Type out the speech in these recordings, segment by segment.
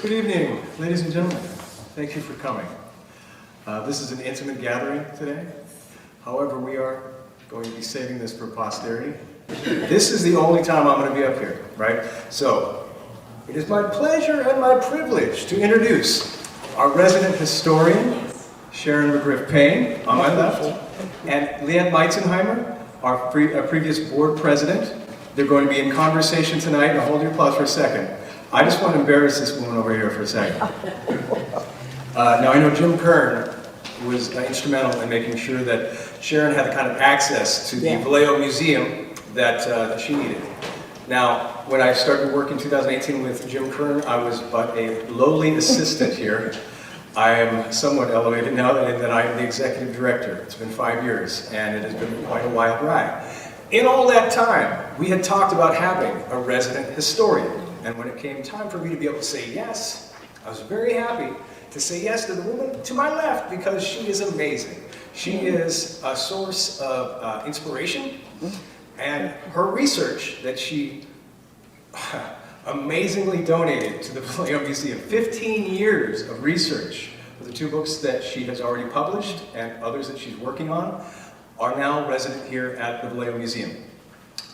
Good evening, ladies and gentlemen. Thank you for coming. This is an intimate gathering today. However, we are going to be saving this for posterity. This is the only time I'm going to be up here, right? So, it is my pleasure and my privilege to introduce our resident historian, Sharon McGriff-Payne, on my left, and Liat Meitzenheimer, our previous board president. They're going to be in conversation tonight, and hold your applause for a second. I just want to embarrass this woman over here for a second. Now, I know Jim Kern was instrumental in making sure that Sharon had the kind of access to the Vallejo Museum that she needed. Now, when I started work in 2018 with Jim Kern, I was but a lowly assistant here. I am somewhat elevated now that I am the executive director. It's been 5 years, and it has been quite a wild ride. In all that time, we had talked about having a resident historian. And when it came time for me to be able to say yes, I was very happy to say yes to the woman to my left because she is amazing. She is a source of inspiration, and her research that she amazingly donated to the Vallejo Museum, 15 years of research with the 2 books that she has already published and others that she's working on, are now resident here at the Vallejo Museum.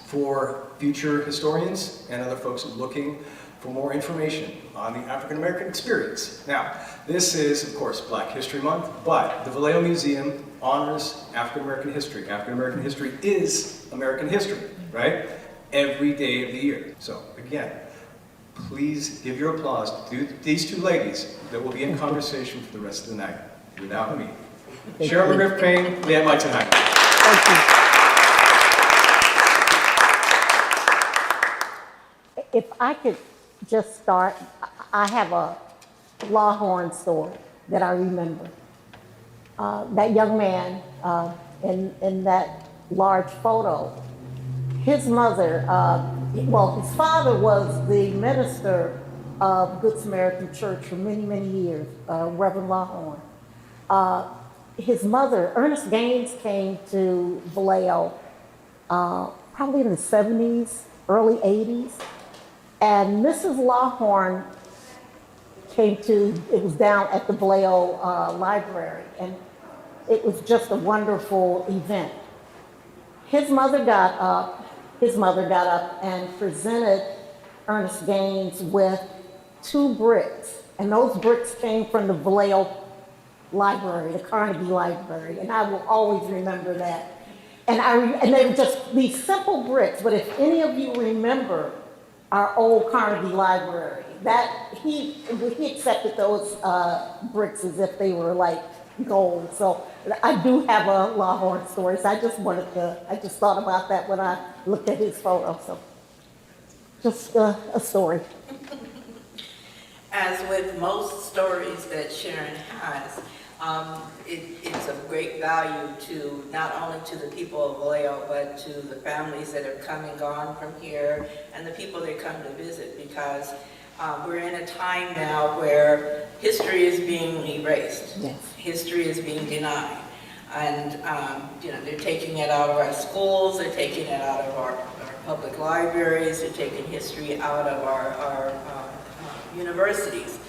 For future historians and other folks looking for more information on the African American experience. Now, this is, of course, Black History Month, but the Vallejo Museum honors African American history. African American history is American history, right? Every day of the year. So, again, please give your applause to these 2 ladies that will be in conversation for the rest of the night without me. Sharon McGriff-Payne Liat Meitzenheimer. Thank you. If I could just start, I have a Lawhorn story that I remember. That young man in that large photo, his mother, well, his father was the minister of Good Samaritan Church for many, many years, Reverend Lawhorn. His mother, Ernest Gaines, came to Vallejo probably in the 70s, early 80s. And Mrs. Lawhorn came to, it was down at the Vallejo Library, and it was just a wonderful event. His mother got up and presented Ernest Gaines with 2 bricks, and those bricks came from the Vallejo Library, the Carnegie Library, and I will always remember that. And they were just these simple bricks, but if any of you remember our old Carnegie Library, that he accepted those bricks as if they were like gold. So I do have a Lawhorn story, so I just thought about that when I looked at his photo, so just a story. As with most stories that Sharon has, it's of great value to not only to the people of Vallejo, but to the families that have come and gone from here and the people that come to visit, because we're in a time now where history is being erased. Yes. History is being denied. And they're taking it out of our schools, they're taking it out of our public libraries, they're taking history out of our universities.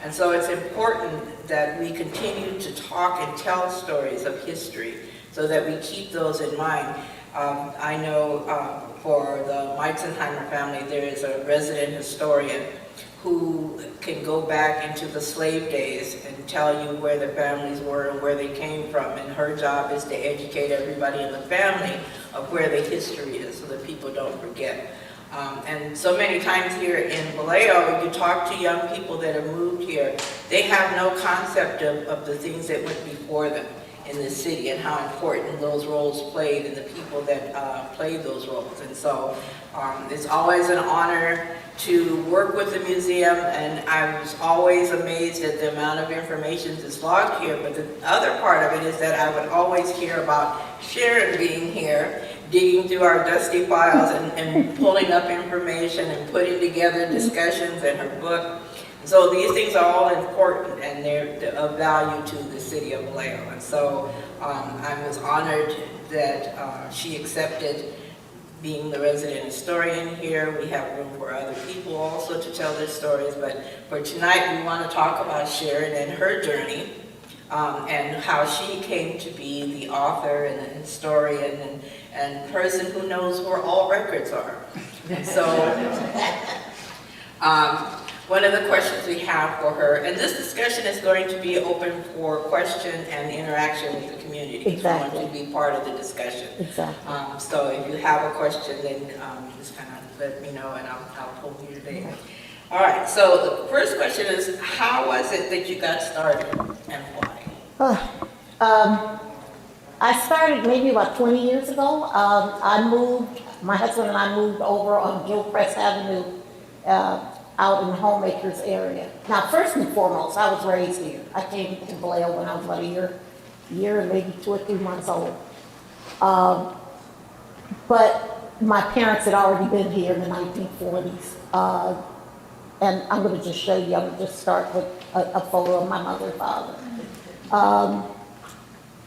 And so it's important that we continue to talk and tell stories of history so that we keep those in mind. I know for the Meitzenheimer family, there is a resident historian who can go back into the slave days and tell you where the families were and where they came from. And her job is to educate everybody in the family of where the history is so that people don't forget. And so many times here in Vallejo, you talk to young people that have moved here, they have no concept of the things that went before them in the city and how important those roles played and the people that played those roles. And so it's always an honor to work with the museum, and I was always amazed at the amount of information that's logged here. But the other part of it is that I would always hear about Sharon being here, digging through our dusty files and pulling up information and putting together discussions in her book. So these things are all important, and they're of value to the city of Vallejo. And so I was honored that she accepted being the resident historian here, we have room for other people also to tell their stories, but for tonight we want to talk about Sharon and her journey, and how she came to be the author and the historian and person who knows where all records are. So, one of the questions we have for her, and this discussion is going to be open for question and interaction with the community. Exactly. We want to be part of the discussion. Exactly. So if you have a question, then just kind of let me know and I'll pull you today. All right, so the first question is, how was it that you got started and why? I started maybe about 20 years ago. My husband and I moved over on Gilchrist Avenue, out in the Homemakers area. Now, first and foremost, I was raised here. I came to Vallejo when I was about a year and maybe 2 or 3 months old. But my parents had already been here in the 1940s. And I'm going to just show you, I'm going to just start with a photo of my mother and father.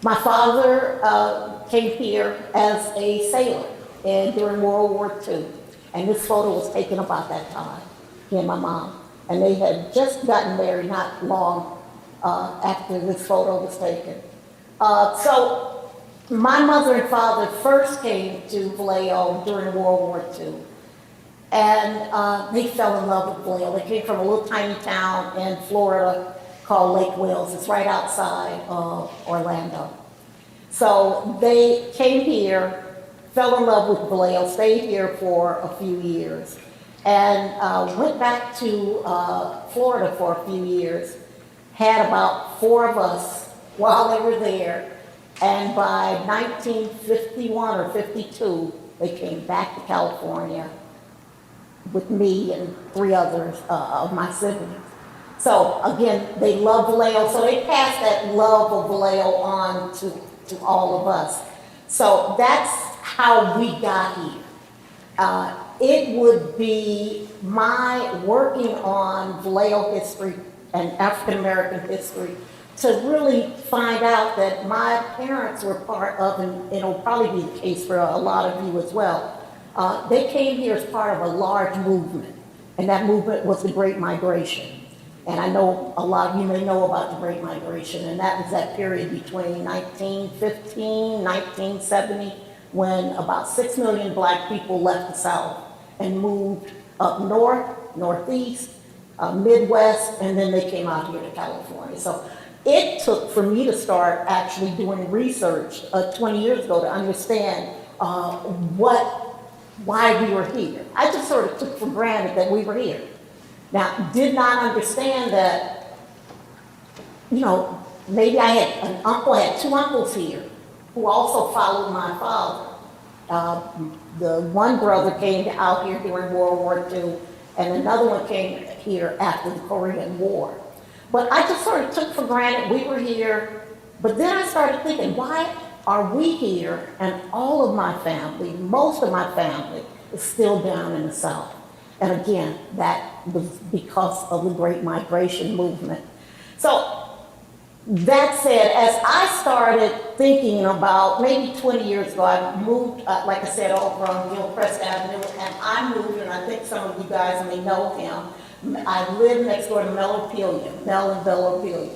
My father came here as a sailor during World War II. And this photo was taken about that time, he and my mom. And they had just gotten married not long after this photo was taken. So my mother and father first came to Vallejo during World War II. And they fell in love with Vallejo. They came from a little tiny town in Florida called Lake Wales. It's right outside of Orlando. So they came here, fell in love with Vallejo, stayed here for a few years, and went back to Florida for a few years, had about 4 of us while they were there, and by 1951 or 52, they came back to California with me and 3 others of my siblings. So again, they love Vallejo, so they passed that love of Vallejo on to all of us. So that's how we got here. It would be my working on Vallejo history and African American history to really find out that my parents were part of, and it'll probably be the case for a lot of you as well. They came here as part of a large movement, and that movement was the Great Migration. And I know a lot of you may know about the Great Migration, and that was that period between 1915, 1970, when about 6 million black people left the South and moved up north, northeast, Midwest, and then they came out here to California. So it took for me to start actually doing research 20 years ago to understand why we were here. I just sort of took for granted that we were here. Now, did not understand that, you know, maybe I had an uncle, I had 2 uncles here who also followed my father. The one brother came out here during World War II, and another one came here after the Korean War. But I just sort of took for granted we were here, but then I started thinking, why are we here and all of my family, most of my family, is still down in the South? And again, that was because of the Great Migration movement. So that said, as I started thinking about, maybe 20 years ago, I moved, like I said, over on Gilchrist Avenue, and I moved, and I think some of you guys may know him. I lived next door to Mel and Bella Ophelia.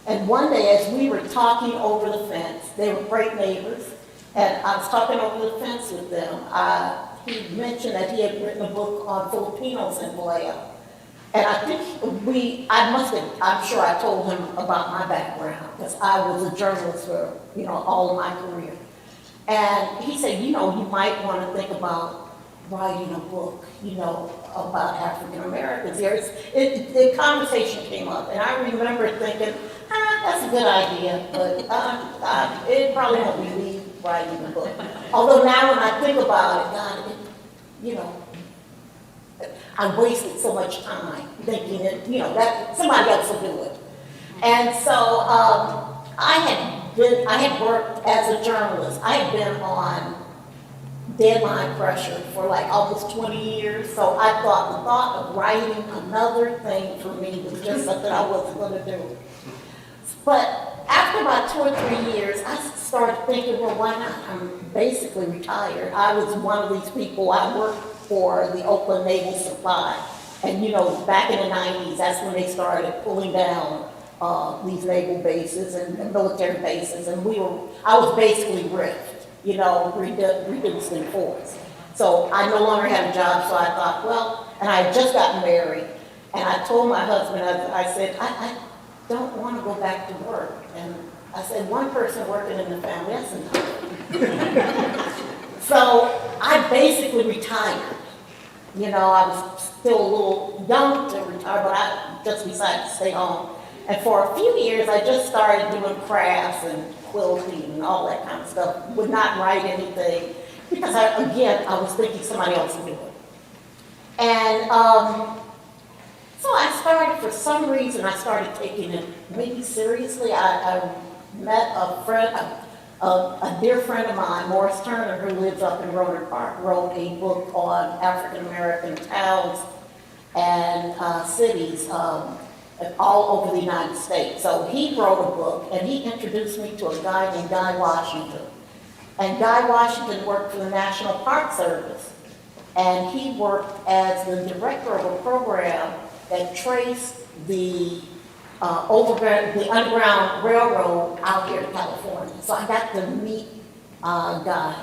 And one day, as we were talking over the fence, they were great neighbors, and I was talking over the fence with them. He mentioned that he had written a book on Filipinos in Vallejo. And I think I'm sure I told him about my background, because I was a journalist for, all of my career. And he said, you might want to think about writing a book, about African Americans here. The conversation came up, and I remember thinking, that's a good idea, but it probably won't be me writing a book. Although now when I think about it, God, I wasted so much time thinking that somebody else will do it. And so I had worked as a journalist. I had been on deadline pressure for like almost 20 years. So I thought the thought of writing another thing for me was just something I wasn't going to do. But after about 2 or 3 years, I started thinking, well, why not? I'm basically retired. I was one of these people, I worked for the Oakland Naval Supply. And you know, back in the 90s, that's when they started pulling down these naval bases and military bases. And I was basically ripped, you know, reduced in force. So I no longer had a job, so I thought, well, and I had just gotten married. And I told my husband, I said, I don't want to go back to work. And I said, one person working in the family, that's enough. So I basically retired. You know, I was still a little young to retire, but I just decided to stay home. And for a few years, I just started doing crafts and quilting and all that kind of stuff. Would not write anything because, I was thinking somebody else would do it. And so I started, for some reason, I started taking it maybe seriously. I met a friend, a dear friend of mine, Morris Turner, who lives up in Rohnert Park, wrote a book on African-American towns and cities all over the United States. So he wrote a book, and he introduced me to a guy named Guy Washington. And Guy Washington worked for the National Park Service, and he worked as the director of a program that traced the Underground Railroad out here to California. So I got to meet Guy,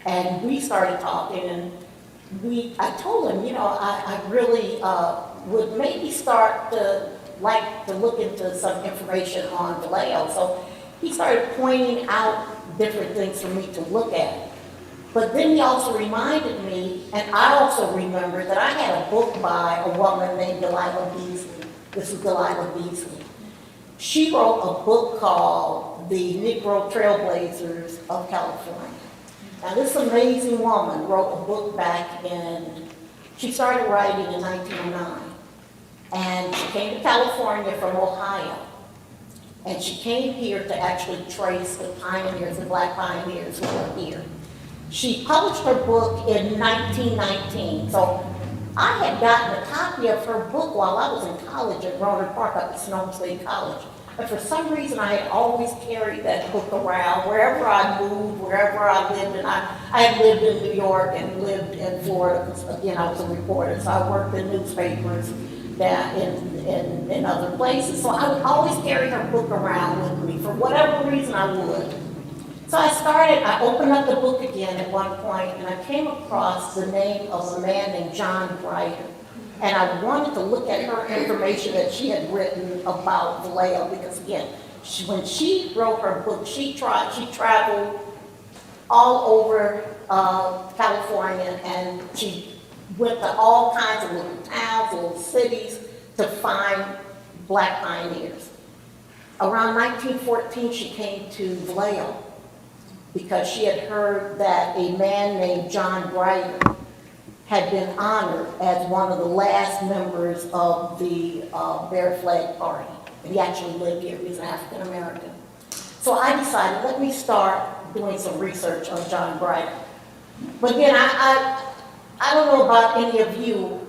and we started talking, and I told him, you know, I really would maybe start to like to look into some information on Vallejo. So he started pointing out different things for me to look at. But then he also reminded me, and I also remembered that I had a book by a woman named Delilah Beasley. This is Delilah Beasley. She wrote a book called The Negro Trailblazers of California. Now this amazing woman wrote a book she started writing in 1909. And she came to California from Ohio. And she came here to actually trace the pioneers, the black pioneers who were here. She published her book in 1919. So I had gotten a copy of her book while I was in college at Rohnert Park up at Sonoma State College. But for some reason, I had always carried that book around wherever I moved, wherever I lived. And I had lived in New York and lived in Florida because, again, I was a reporter. So I worked in newspapers down in other places. So I would always carry her book around with me. For whatever reason, I would. So I opened up the book again at one point, and I came across the name of a man named John Grider. And I wanted to look at her information that she had written about Vallejo, because again, when she wrote her book, she traveled all over California, and she went to all kinds of little towns, little cities to find black pioneers. Around 1914, she came to Vallejo because she had heard that a man named John Grider had been honored as one of the last members of the Bear Flag Party. And he actually lived here. He was an African American. So I decided, let me start doing some research on John Grider. But again, I don't know about any of you.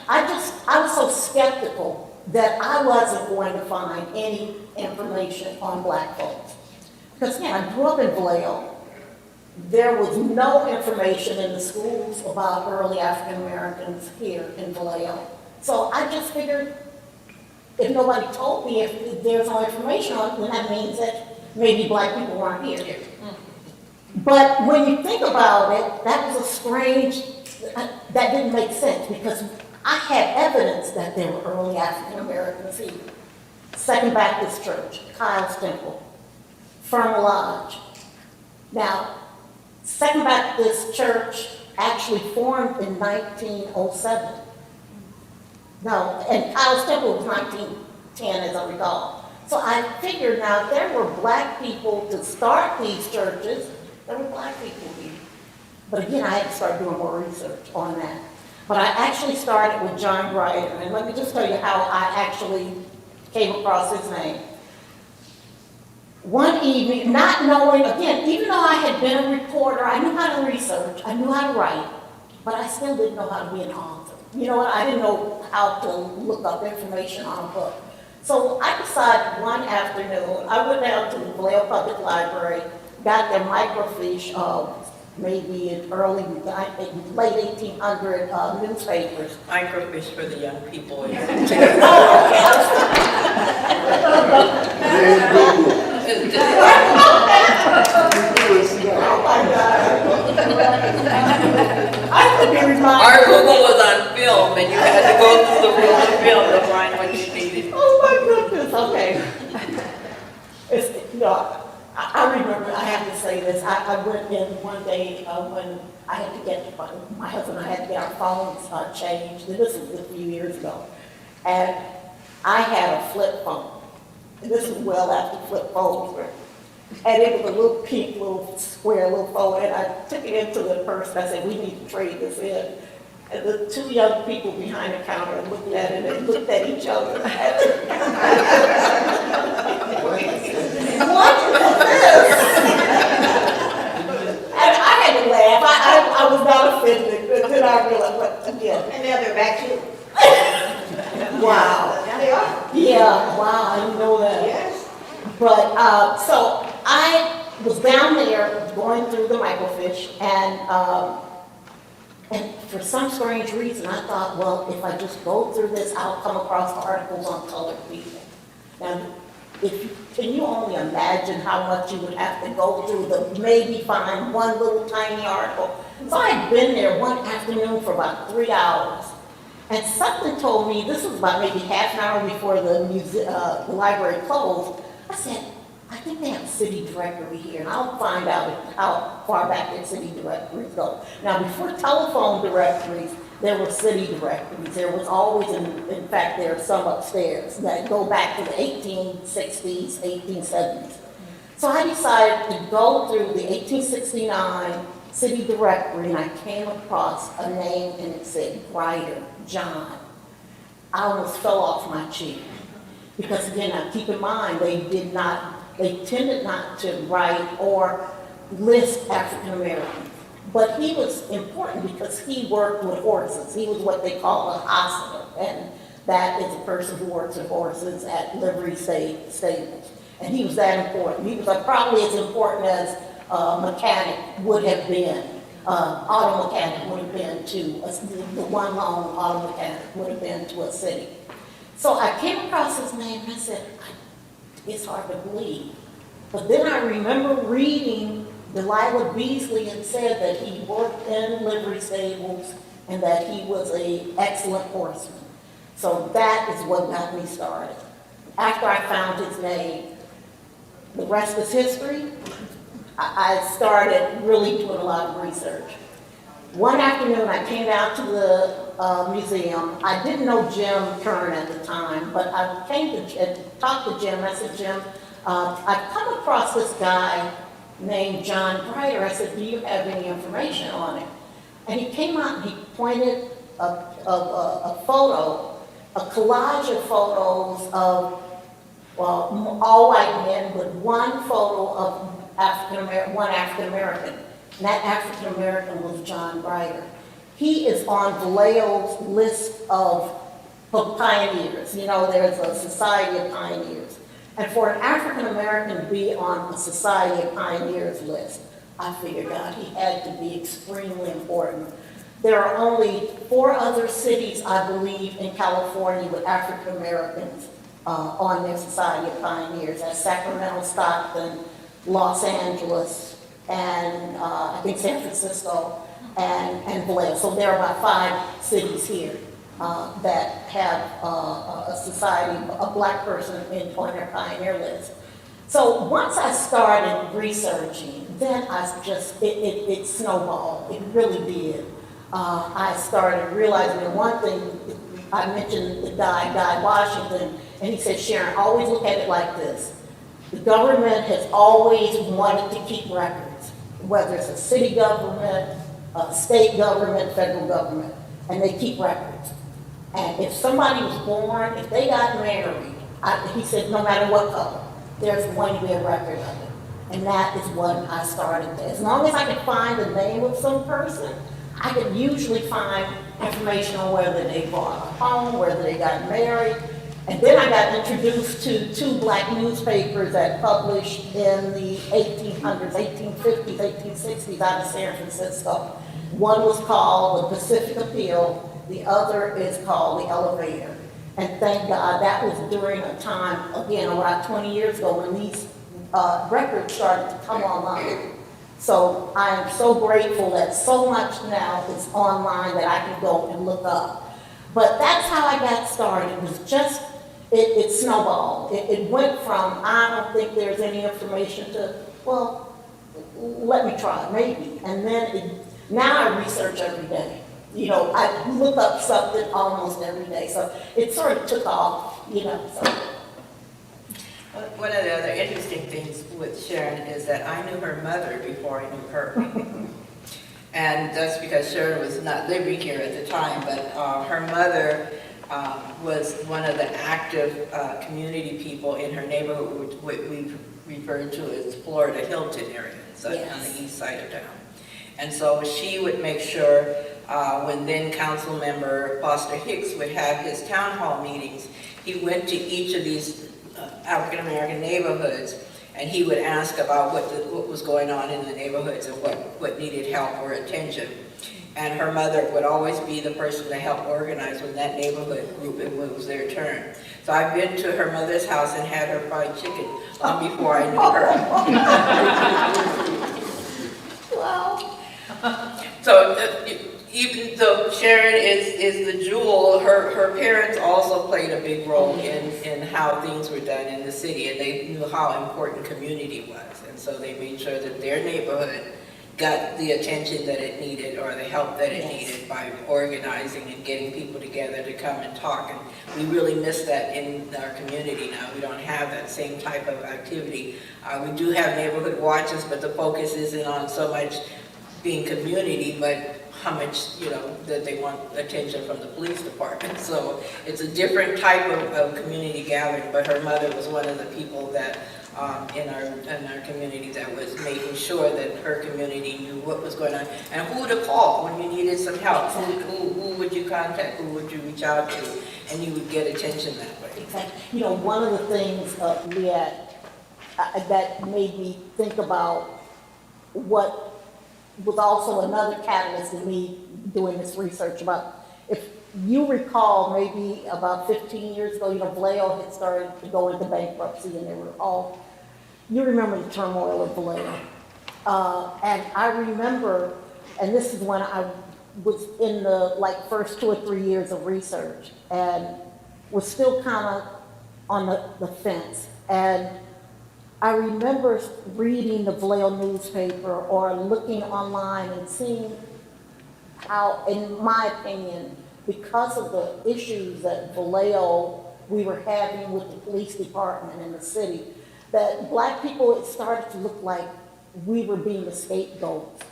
I was so skeptical that I wasn't going to find any information on black folks. Because again, I grew up in Vallejo. There was no information in the schools about early African Americans here in Vallejo. So I just figured if nobody told me, if there's no information on it, then that means that maybe black people weren't here. But when you think about it, that was a strange, that didn't make sense because I had evidence that there were early African Americans here. Second Baptist Church, Kyle's Temple, Fernal Lodge. Now, Second Baptist Church actually formed in 1907. No, and Kyle's Temple was 1910, as I recall. So I figured now if there were black people to start these churches, there were black people here. But again, I had to start doing more research on that. But I actually started with John Grider, and let me just tell you how I actually came across his name. One evening, not knowing, again, even though I had been a reporter, I knew how to research, I knew how to write, but I still didn't know how to be an author. You know what, I didn't know how to look up information on a book. So I decided one afternoon, I went down to the Vallejo Public Library, got their microfiche of maybe in late 1800 newspapers. Microfiche for the young people. Oh my God. I could be reminded. Our Google was on film and you had to go through the room of film to find what you needed. Oh my goodness, okay. No, I remember, I have to say this, I went in one day when I had to get, my husband and I had to get our phones changed, and this was a few years ago. And I had a flip phone, and this was well after flip phones were. And it was a little pink, little square, little phone, and I took it into the person, I said, we need to trade this in. And the two young people behind the counter looked at it and looked at each other. What is this? And I had to laugh. I was not offended, but then I realized, but again. And now they're back to. Wow. Now they are. Yeah, wow, I didn't know that. Yes. But, so I was down there going through the microfiche, and for some strange reason, I thought, well, if I just go through this, I'll come across articles on colored people. Now, can you only imagine how much you would have to go through to maybe find one little tiny article? So I'd been there one afternoon for about 3 hours, and something told me, this was about maybe half an hour before the library closed. I said, I think they have a city directory here, and I'll find out how far back their city directories go. Now, before telephone directories, there were city directories. There was always, in fact, there are some upstairs that go back to the 1860s, 1870s. So I decided to go through the 1869 city directory, and I came across a name, and it said Grider, John. I almost fell off my cheek. Because again, now keep in mind, they tended not to write or list African Americans. But he was important because he worked with horses. He was what they call a hostler, and that is a person who works with horses at livery stables. And he was that important. He was probably as important as a mechanic would have been, auto mechanic would have been to, the one lone auto mechanic would have been to a city. So I came across his name and I said, it's hard to believe. But then I remember reading Delilah Beasley and said that he worked in livery stables and that he was an excellent horseman. So that is what got me started. After I found his name, the rest is history. I started really doing a lot of research. One afternoon, I came down to the museum. I didn't know Jim Kern at the time, but I came to talk to Jim. I said, Jim, I've come across this guy named John Grider. I said, do you have any information on him? And he came out and he pointed a photo, a collage of photos of all white men with one photo of one African American. And that African American was John Grider. He is on Vallejo's list of pioneers. You know, there's a Society of Pioneers. And for an African American to be on a Society of Pioneers list, I figured out he had to be extremely important. There are only 4 other cities, I believe, in California with African Americans on their Society of Pioneers. That's Sacramento, Stockton, Los Angeles, and I think San Francisco, and Vallejo. So there are about 5 cities here that have a society, a black person on their pioneer list. So once I started researching, then it snowballed. It really did. I started realizing that one thing, I mentioned the Guy Washington, and he said, Sharon, always look at it like this. The government has always wanted to keep records, whether it's a city government, a state government, federal government, and they keep records. And if somebody was born, if they got married, he said, no matter what color, there's going to be a record of it. And that is what I started with. As long as I could find the name of some person, I could usually find information on whether they bought a home, whether they got married. And then I got introduced to two black newspapers that published in the 1800s, 1850s, 1860s out of San Francisco. One was called the Pacific Appeal, the other is called the Elevator. And thank God that was during a time, again, about 20 years ago when these records started to come online. So I am so grateful that so much now is online that I can go and look up. But that's how I got started. It was just, it snowballed. It went from, I don't think there's any information to, well, let me try, maybe. And then now I research every day. You know, I look up something almost every day. So it sort of took off, you know. So. One of the other interesting things with Sharon is that I knew her mother before I knew her. And that's because Sharon was not living here at the time, but her mother was one of the active community people in her neighborhood, which we refer to as Florida Hilton area, so yes. On the east side of town. And so she would make sure when then council member Foster Hicks would have his town hall meetings, he went to each of these African-American neighborhoods, and he would ask about what was going on in the neighborhoods and what needed help or attention. And her mother would always be the person to help organize when that neighborhood group, it was their turn. So I've been to her mother's house and had her fried chicken long before I knew her. Wow. So even though Sharon is the jewel, her parents also played a big role in how things were done in the city, and they knew how important community was, and so they made sure that their neighborhood got the attention that it needed or the help that it needed by organizing and getting people together to come and talk. And we really miss that in our community now. We don't have that same type of activity. We do have neighborhood watches, but the focus isn't on so much being community, but how much, you know, that they want attention from the police department. So it's a different type of community gathering, but her mother was one of the people that in our community that was making sure that her community knew what was going on and who to call when you needed some help. Who would you contact? Who would you reach out to? And you would get attention that way. Exactly. You know, one of the things, Liat, that made me think about what was also another catalyst in me doing this research about, if you recall, maybe about 15 years ago, you know, Vallejo had started to go into bankruptcy, and they were all, you remember the turmoil of Vallejo. And I remember, and this is when I was in the first 2 or 3 years of research, and was still kind of on the fence. And I remember reading the Vallejo newspaper or looking online and seeing how, in my opinion, because of the issues that Vallejo we were having with the police department in the city, that black people, it started to look like we were being the scapegoats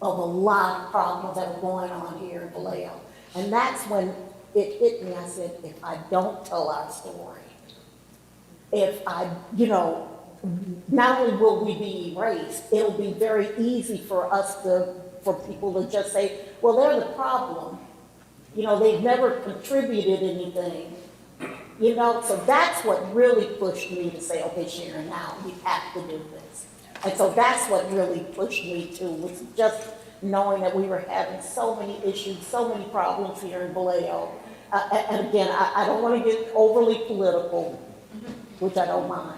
of a lot of problems that were going on here in Vallejo. And that's when it hit me. I said, if I don't tell our story, if I, you know, not only will we be erased, it'll be very easy for us for people to just say, well, they're the problem. You know, they've never contributed anything. You know, so that's what really pushed me to say, okay, Sharon, now we have to do this. And so that's what really pushed me to, was just knowing that we were having so many issues, so many problems here in Vallejo. And again, I don't want to get overly political, which I don't mind.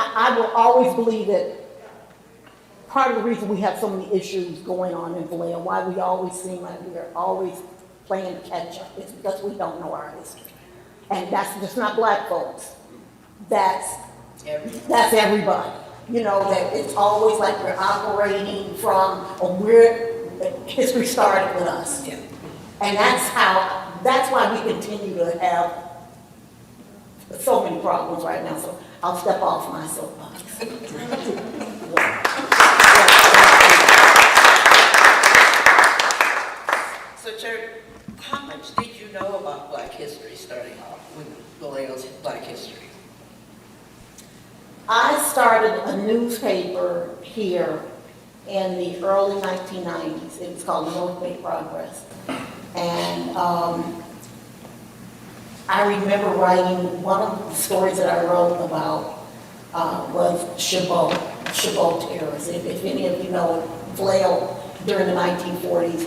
I will always believe that part of the reason we have so many issues going on in Vallejo, why we always seem like we're always playing catch up, is because we don't know our history. And that's just not black folks. That's everybody. You know, that it's always like we're operating from, history started with us. Yeah. And that's why we continue to have so many problems right now. So I'll step off my soapbox. So, Trevor, how much did you know about Black history starting off with Vallejo's Black history? I started a newspaper here in the early 1990s. It was called North Bay Progress. And I remember writing, one of the stories that I wrote about was Chabot terrorists. If any of you know Vallejo during the 1940s,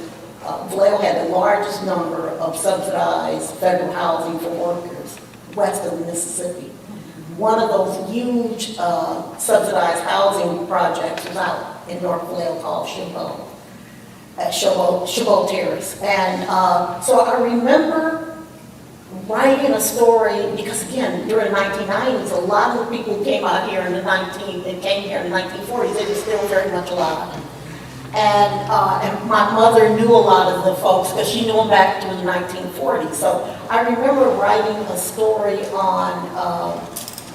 Vallejo had the largest number of subsidized federal housing for workers west of the Mississippi. One of those huge subsidized housing projects was out in North Vallejo called Chabot Terrace. And so I remember writing a story, because again, during the 1990s, a lot of the people who came out here in the 1940s, they were still very much alive. And my mother knew a lot of the folks because she knew them back through the 1940s. So I remember writing a story on,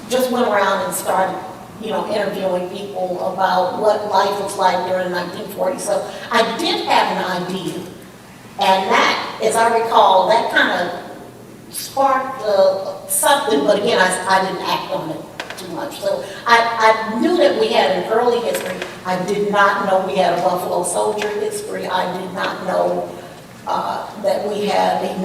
just went around and started, interviewing people about what life was like during the 1940s. So I did have an idea. And that, as I recall, that kind of sparked something, but again, I didn't act on it too much. So I knew that we had an early history. I did not know we had a Buffalo Soldier history. I did not know that we had a big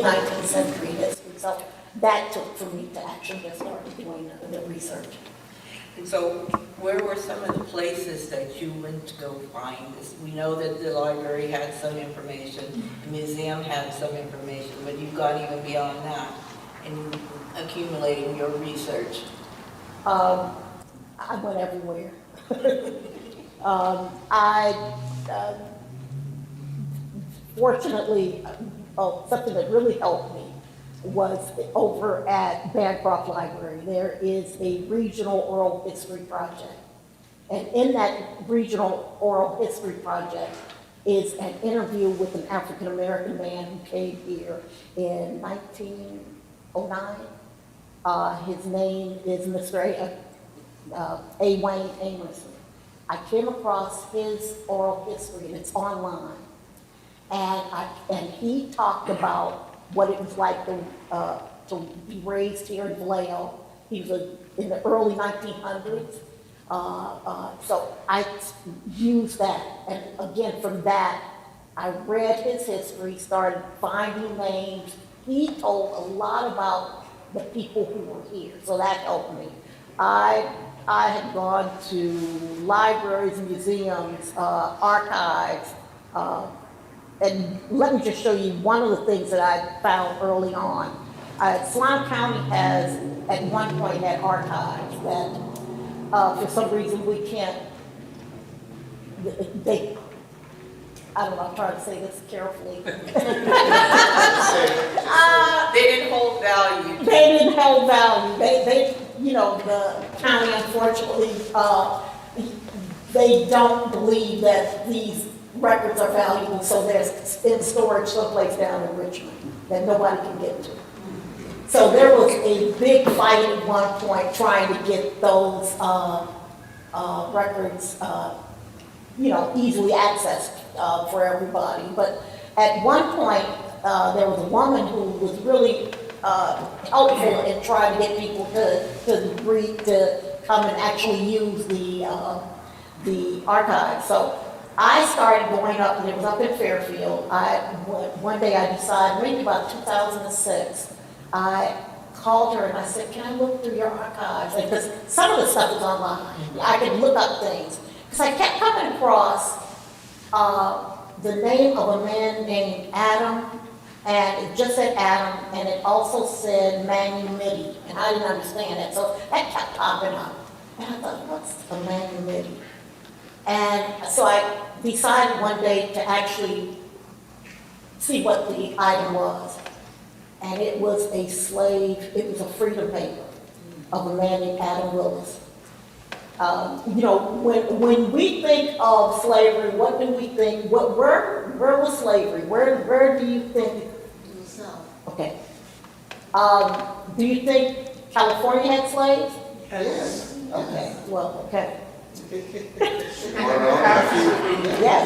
19th century history. So that took for me to actually get started doing the research. And so where were some of the places that you went to go find this? We know that the library had some information, the museum had some information, but you've gone even beyond that in accumulating your research. I went everywhere. Fortunately, something that really helped me was over at Bancroft Library. There is a regional oral history project. And in that regional oral history project is an interview with an African-American man who came here in 1909. His name is Mr. A. Wayne Amerson. I came across his oral history, and it's online. And he talked about what it was like to be raised here in Vallejo. He was in the early 1900s. So I used that. And again, from that, I read his history, started finding names. He told a lot about the people who were here, so that helped me. I had gone to libraries, museums, archives, and let me just show you one of the things that I found early on. Swan County has, at one point, had archives that, for some reason, we can't, I don't know, I'm trying to say this carefully. They didn't hold value. They didn't hold value. They the county, unfortunately, they don't believe that these records are valuable, so they're in storage someplace down in Richmond that nobody can get to. So there was a big fight at one point trying to get those records, easily accessed for everybody. But at one point, there was a woman who was really helpful in trying to get people to come and actually use the archive. So I started going up, and it was up in Fairfield. One day I decided, maybe about 2006, I called her and I said, can I look through your archives? Because some of the stuff is online. I could look up things. Because I kept coming across the name of a man named Adam, and it just said Adam, and it also said Manumiti, and I didn't understand that. So that kept popping up. And I thought, what's a Manumiti? And so I decided one day to actually see what the item was. And it was a slave, it was a freedom paper of a man named Adam Willis. When we think of slavery, what do we think? Where was slavery? Where do you think? In the South. Okay. Do you think California had slaves? Yes. Okay, well, okay. Yes. Yes,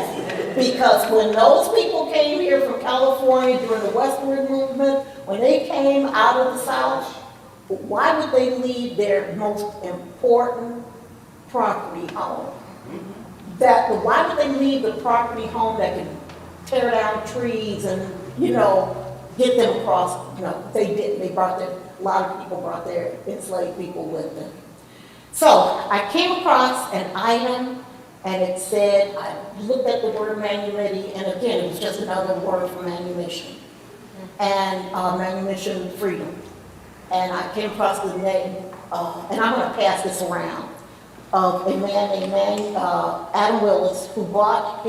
because when those people came here from California during the westward movement, when they came out of the South, why would they leave their most important property home. Why would they leave the property home that can tear down trees and, get them across? No, they didn't. A lot of people brought their enslaved people with them. So I came across an item and it said, I looked at the word manumission, and again, it was just another word for manumission. And manumission freedom. And I came across the name, and I'm gonna pass this around, of a man named Adam Willis, who bought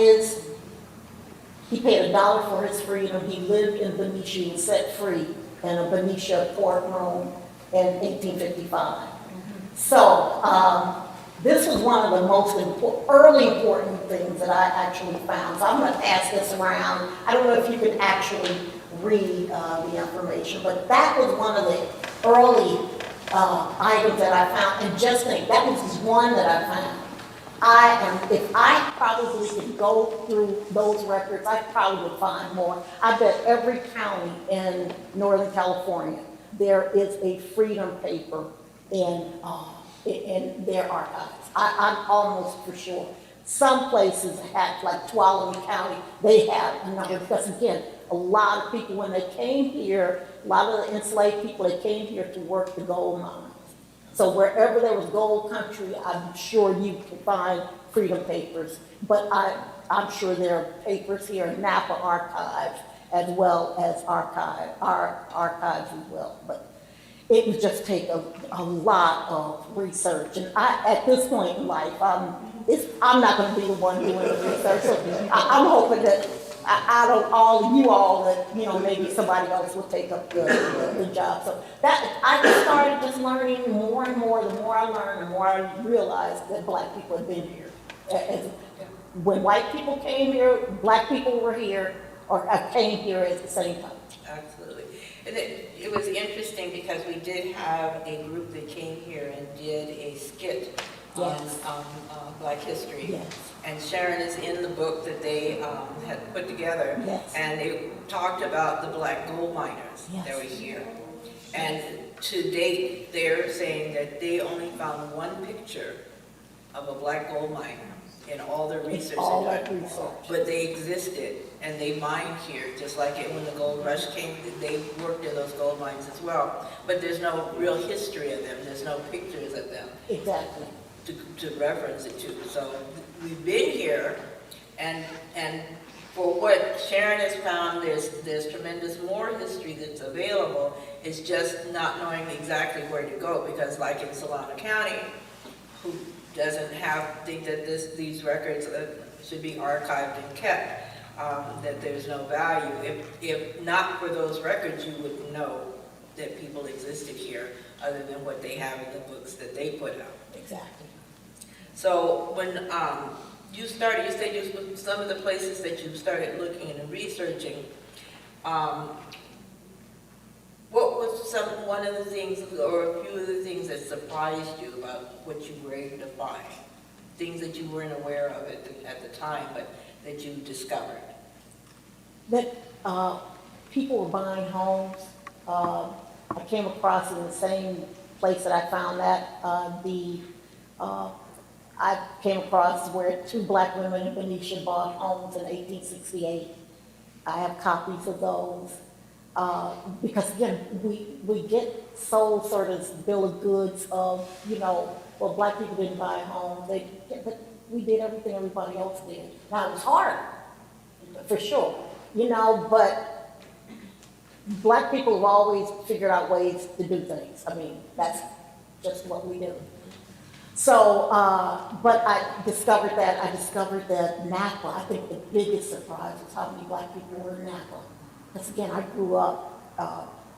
he paid $1 for his freedom. He lived in Benicia, he was set free in a Benicia courtroom in 1855. So this was one of the most early important things that I actually found. So I'm gonna pass this around. I don't know if you can actually read the information, but that was one of the early items that I found. And just think, that was just one that I found. If I probably could go through those records, I probably would find more. I bet every county in Northern California, there is a freedom paper in their archives. I'm almost for sure. Some places have, like Tuolumne County, they have a number, because again, a lot of people, when they came here, a lot of the enslaved people, they came here to work the gold mines. So wherever there was gold country, I'm sure you can find freedom papers. But I'm sure there are papers here in Napa archives, as well as our archives as well. But it would just take a lot of research. And at this point in life, I'm not going to be the one doing the research. So I'm hoping that out of all that, maybe somebody else will take up the job. So that I just started just learning more and more. The more I learned, the more I realized that Black people had been here. When white people came here, Black people were here, or came here at the same time. Absolutely. And it was interesting because we did have a group that came here and did a skit Yes. on Black history. Yes. And Sharon is in the book that they had put together. Yes. And they talked about the Black gold miners Yes. that were here. And to date, they're saying that they only found one picture of a Black gold miner in all their research. All they've that done. research. But they existed, and they mined here, just like when the gold rush came, they worked in those gold mines as well. But there's no real history of them, there's no pictures of them Exactly. to reference it to. So we've been here, and for what Sharon has found, there's tremendous more history that's available. It's just not knowing exactly where to go, because like in Solano County, who doesn't think that these records should be archived and kept, that there's no value. If not for those records, you wouldn't know that people existed here, other than what they have in the books that they put out. Exactly. So when you said some of the places that you started looking and researching, what was one of the things, or a few of the things that surprised you about what you were able to find? Things that you weren't aware of at the time, but that you discovered? That people were buying homes. I came across in the same place that I found that. I came across where 2 Black women in Benicia bought homes in 1868. I have copies of those. Because again, we get sold sort of this bill of goods of, well, Black people didn't buy a home, but we did everything everybody else did. Now, it was hard, for sure, but Black people have always figured out ways to do things. I mean, that's just what we do. So, but I discovered that Napa, I think the biggest surprise was how many Black people were in Napa. Because again, I grew up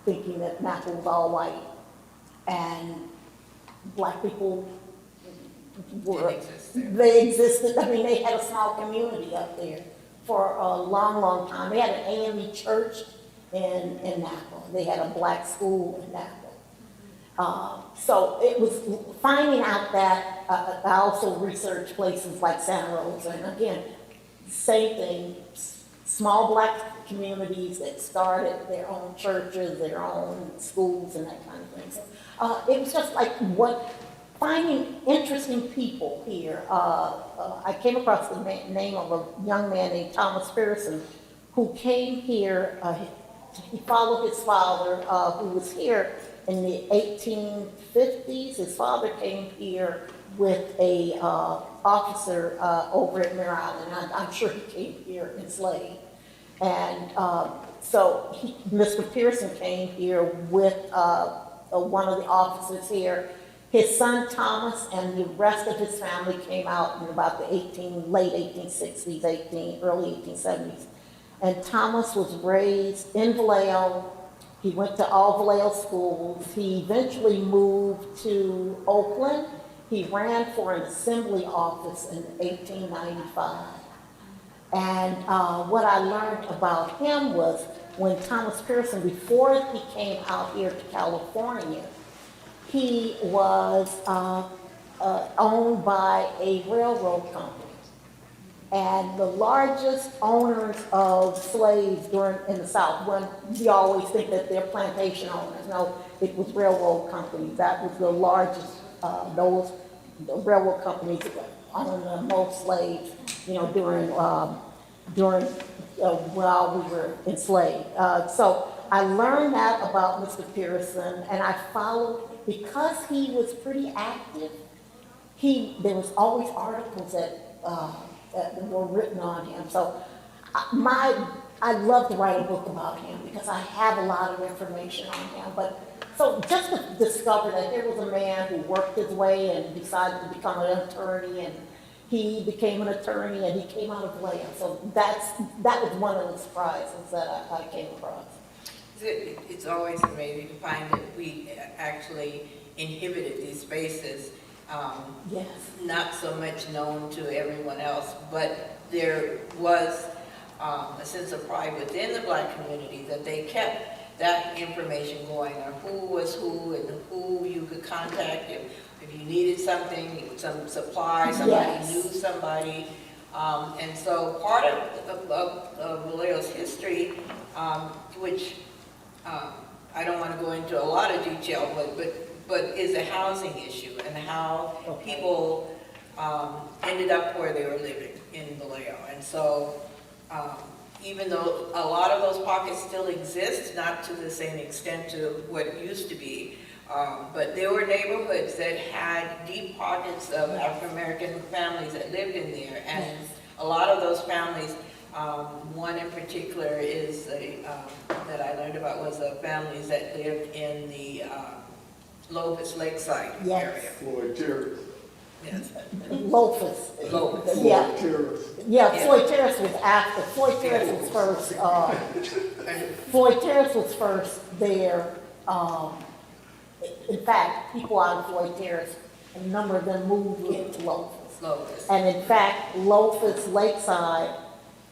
thinking that Napa was all white, and Black people they existed. I mean, they had a small community up there for a long, long time. They had an AME church in Napa. They had a Black school in Napa. So it was finding out that I also researched places like Santa Rosa, and again, same thing, small Black communities that started their own churches, their own schools, and that kind of thing. So it was just like what finding interesting people here. I came across the name of a young man named Thomas Pearson, who came here. He followed his father, who was here in the 1850s. His father came here with a officer over at Mare Island. I'm sure he came here enslaved. And so Mr. Pearson came here with one of the officers here. His son Thomas and the rest of his family came out in about the late 1860s, early 1870s. And Thomas was raised in Vallejo. He went to all Vallejo schools. He eventually moved to Oakland. He ran for an assembly office in 1895. And what I learned about him was when Thomas Pearson, before he came out here to California, he was owned by a railroad company. And the largest owners of slaves in the South, when we always think that they're plantation owners, no, it was railroad companies. That was the largest, the railroad companies owned the most slaves, during while we were enslaved. So I learned that about Mr. Pearson, and I followed, because he was pretty active, there was always articles that were written on him. So I love to write a book about him because I have a lot of information on him. But so just to discover that there was a man who worked his way and decided to become an attorney, and he became an attorney and he came out of Vallejo. So that was one of the surprises that I came across. It's always amazing to find that we actually inhibited these spaces. Yes. Not so much known to everyone else, but there was a sense of pride within the Black community that they kept that information going on who was who and who you could contact if you needed something, some supply, somebody Yes. knew somebody. And so part of Vallejo's history, which I don't want to go into a lot of detail, but is a housing issue and how people ended up where they were living in Vallejo. And so even though a lot of those pockets still exist, not to the same extent to what it used to be, but there were neighborhoods that had deep pockets of African-American families that lived in there. And a lot of those families, one in particular is that I learned about was the families that lived in the Lopez Lakeside area. Floyd Terrace. Yes. Lopez. Lopez. Yeah. Terrace. Yeah, Yeah. Floyd Terrace was after. Floyd Terrace was first. Floyd Terrace was first there. In fact, people out of Floyd Terrace, a number of them moved into Lopez. Lopez. And in fact, Lopez Lakeside,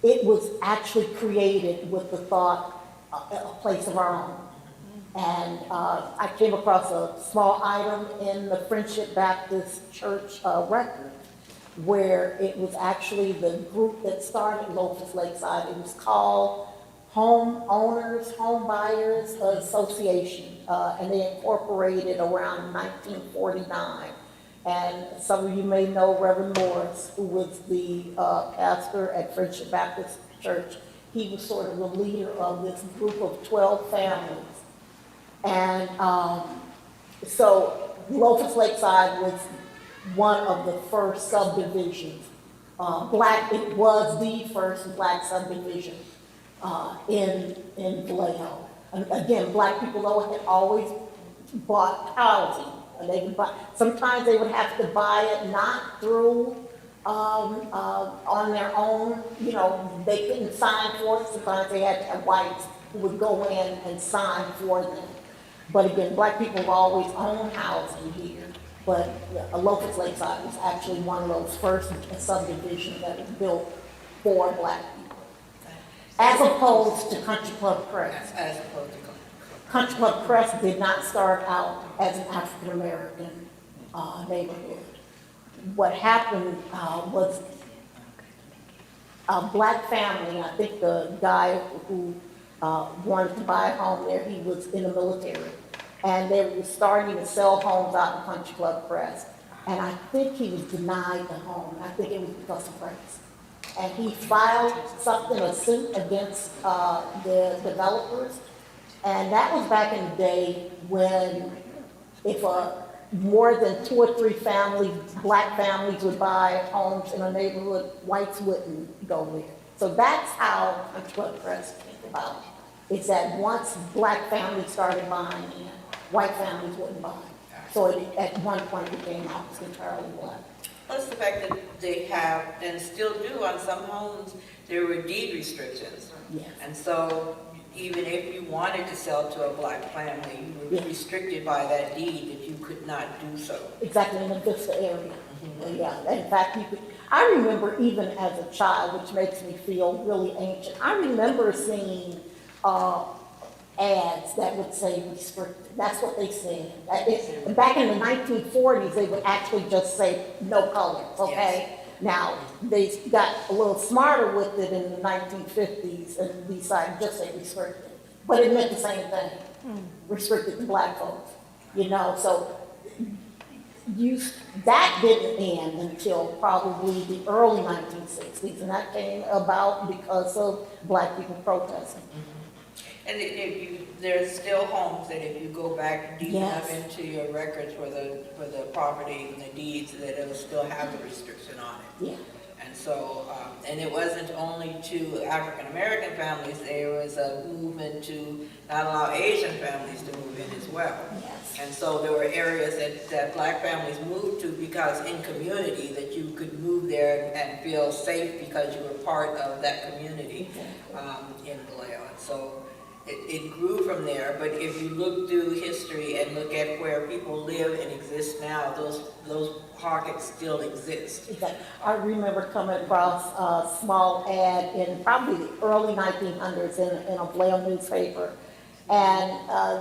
it was actually created with the thought a place of our own. And I came across a small item in the Friendship Baptist Church record where it was actually the group that started Lopez Lakeside. It was called Home Owners, Home Buyers Association, and they incorporated around 1949. And some of you may know Reverend Morris, who was the pastor at Friendship Baptist Church. He was sort of the leader of this group of 12 families. And so Lopez Lakeside was one of the first subdivisions. It was the first Black subdivision in Vallejo. And again, Black people though had always bought housing. And they would buy, sometimes they would have to buy it not through on their own. They couldn't sign for it. Sometimes they had to have whites who would go in and sign for them. But again, Black people have always owned housing here. But Lopez Lakeside was actually one of those first subdivisions that was built for Black people, as opposed to Country Club Crest. As opposed to Country Club Crest did not start out as an African American neighborhood. What happened was a Black family, I think the guy who wanted to buy a home there, he was in the military. And they were starting to sell homes out in Country Club Crest. And I think he was denied the home. I think it was because of race. And he filed a suit against the developers. And that was back in the day when if more than 2 or 3 families, black families would buy homes in a neighborhood, whites wouldn't go there. So that's how the drug press came about. It's that once black families started buying in, white families wouldn't buy. So it at one point became almost entirely black. Plus the fact that they have, and still do on some homes, there were deed restrictions. Yes. And so even if you wanted to sell to a black family, you were Yes. restricted by that deed that you could not do so. Exactly, in the Vista area. Yeah, in fact, I remember even as a child, which makes me feel really ancient, I remember seeing ads that would say restricted. That's what they said. Back in the 1940s, they would actually just say no colors, okay? Yes. Now, they got a little smarter with it in the 1950s and decided just say restricted. But it meant the same thing, restricted to black folks, you know? So that didn't end until probably the early 1960s, and that came about because of black people protesting. And there's still homes that if you go back deep enough Yes. into your records for the property and the deeds, that it'll still have the restriction on it. Yeah. And so, and it wasn't only to African American families, there was a movement to not allow Asian families to move in as well. Yes. And so there were areas that black families moved to because in community that you could move there and feel safe because you were part of that community in Vallejo. And so it grew from there, but if you look through history and look at where people live and exist now, those pockets still exist. Exactly. I remember coming across a small ad in probably the early 1900s in a Vallejo newspaper, and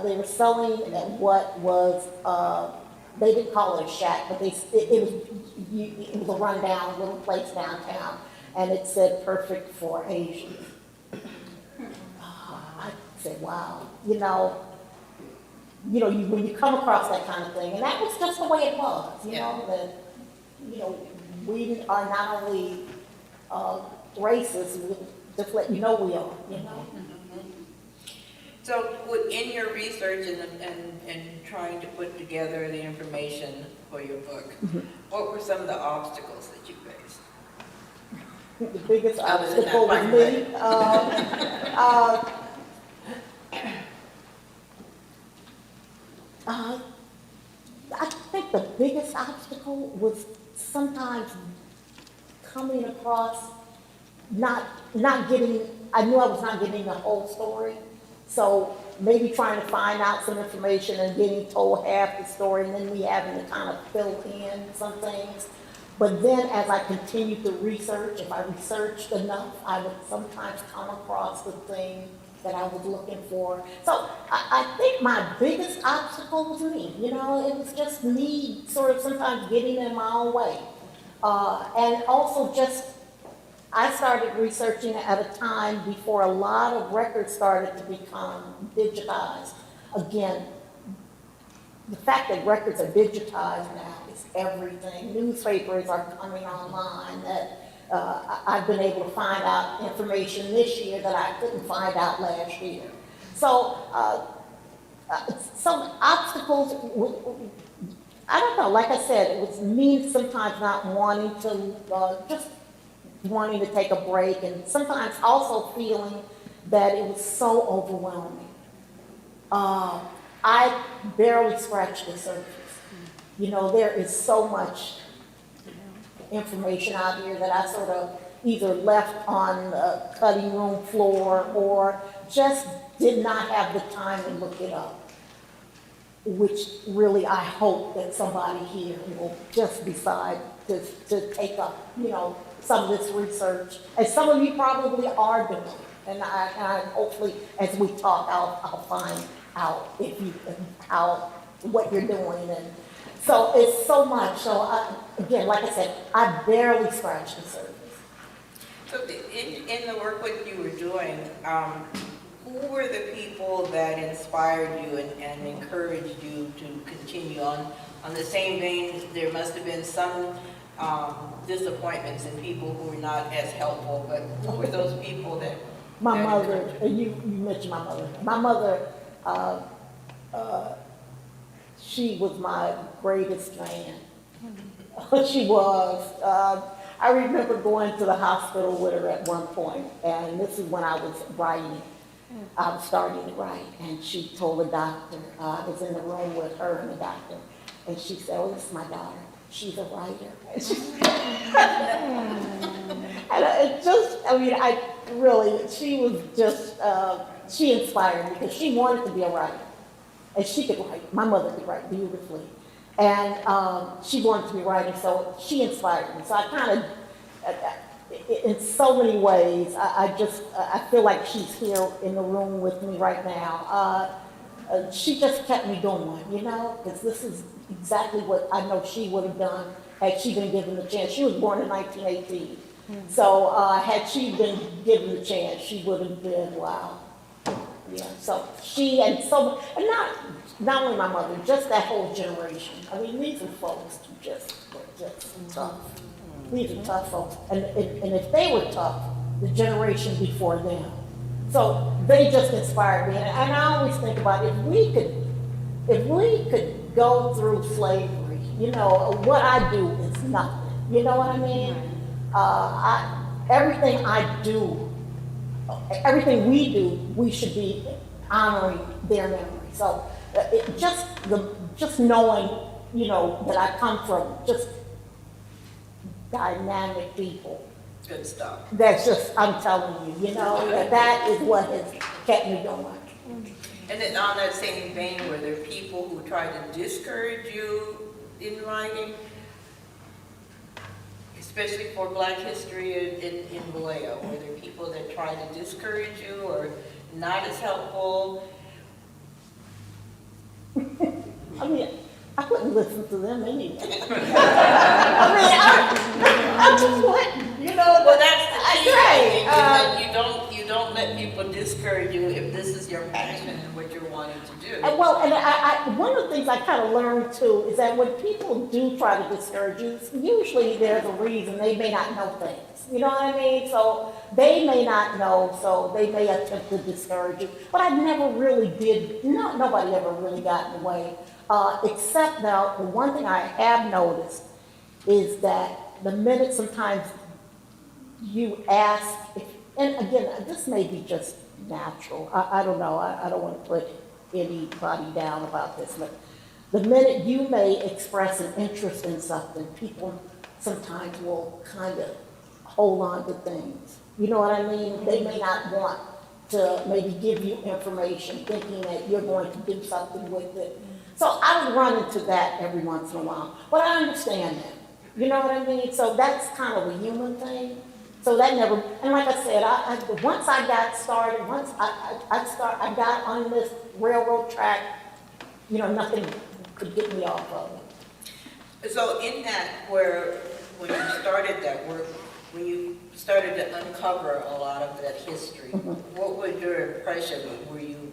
they were selling what was, they didn't call it a shack, but it was a rundown little place downtown, and it said perfect for Asians. I said, wow, when you come across that kind of thing, and that was just the way it was, you know, that, we are not only racist, we just let you know we are, you know. So in your research and trying to put together the information for your book, what were some of the obstacles that you faced? The biggest Other than obstacle that was me. I think the biggest obstacle was sometimes coming across not getting, I knew I was not getting the whole story. So maybe trying to find out some information and getting told half the story and then me having to kind of fill in some things. But then as I continued to research, if I researched enough, I would sometimes come across the thing that I was looking for. So I think my biggest obstacle was me, it was just me sort of sometimes getting in my own way. And also I started researching at a time before a lot of records started to become digitized. Again, the fact that records are digitized now is everything. Newspapers are coming online that I've been able to find out information this year that I couldn't find out last year. So some obstacles, I don't know, like I said, it was me sometimes not wanting to, just wanting to take a break, and sometimes also feeling that it was so overwhelming. I barely scratched the surface. There is so much information out here that I sort of either left on the cutting room floor or just did not have the time to look it up, which really I hope that somebody here will just decide to take up, some of this research, as some of you probably are doing. And I hopefully, as we talk, I'll find out what you're doing. And so it's so much. So again, like I said, I barely scratched the surface. So in the work that you were doing, who were the people that inspired you and encouraged you to continue on on the same vein, there must have been some disappointments in people who were not as helpful, but who were those people that? My that mother, encouraged you? you mentioned my mother. My mother, she was my greatest fan. She was. I remember going to the hospital with her at one point, and this is when I was writing. I was starting to write, and she told the doctor, I was in the room with her and the doctor, and she said, "Oh, this is my daughter. She's a writer." And it just, I mean, I really, she was just, she inspired me because she wanted to be a writer. And she could write. My mother could write beautifully. And she wanted to be a writer, so she inspired me. So I kind of, in so many ways, I feel like she's here in the room with me right now. She just kept me going, you know, because this is exactly what I know she would have done had she been given the chance. She was born in 1918. So had she been given the chance, she would have been, wow. Yeah, so she and not only my mother, just that whole generation. I mean, these are folks who just tough. These are tough folks. And if they were tough, the generation before them. So they just inspired me. And I always think about if we could go through slavery, you know, what I do is nothing. You know what I mean? Everything I do, everything we do, we should be honoring their memory. So just knowing, you know, that I come from just dynamic people. Good stuff. That's just, I'm telling you, you know, that is what has kept me going. And then on that same vein, were there people who tried to discourage you in writing? Especially for Black history in Vallejo, were there people that tried to discourage you or not as helpful? I mean, I wouldn't listen to them anyway. I just wouldn't, you know. Well, that's the key. Right. You don't let people discourage you if this is your passion and what you're wanting to do. Well, and one of the things I kind of learned too is that when people do try to discourage you, usually there's a reason. They may not know things. You know what I mean? So they may not know, so they may attempt to discourage you. But I never really did. Nobody ever really got in the way. Except now, the one thing I have noticed is that the minute sometimes you ask, and again, this may be just natural. I don't know. I don't want to put anybody down about this, but the minute you may express an interest in something, people sometimes will kind of hold on to things. You know what I mean? They may not want to maybe give you information thinking that you're going to do something with it. So I would run into that every once in a while, but I understand that. You know what I mean? So that's kind of a human thing. So that never, and like I said, once I got started, once I got on this railroad track, you know, nothing could get me off of it. So in that, when you started that work, when you started to uncover a lot of that history, what was your impression? Were you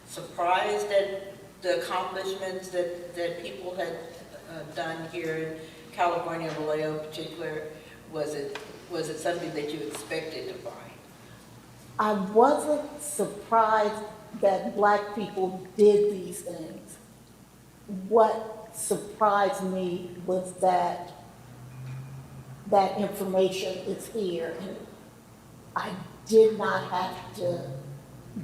surprised at the accomplishments that people had done here in California, Vallejo in particular? Was it something that you expected to find? I wasn't surprised that Black people did these things. What surprised me was that information is here, and I did not have to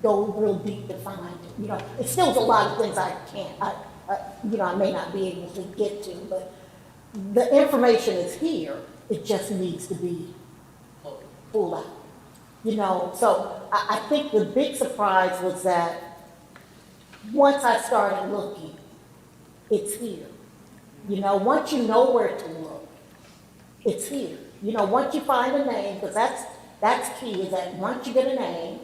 go real deep to find it. You know, it still is a lot of things I can't, I may not be able to get to, but the information is here. It just needs to be pulled out. You know, so I think the big surprise was that once I started looking, it's here. You know, once you know where to look, it's here. You know, once you find a name, because that's key, is that once you get a name,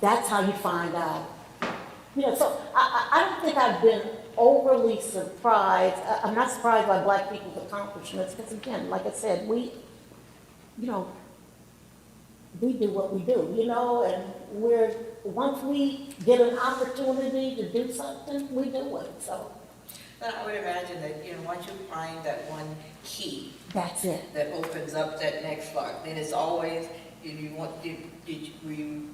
that's how you find out. You know, so I don't think I've been overly surprised. I'm not surprised by Black people's accomplishments, because again, like I said, we do what we do, you know, and once we get an opportunity to do something, we do it, so. Then I would imagine that, once you find that one key That's it. that opens up that next lock, then it's always, were you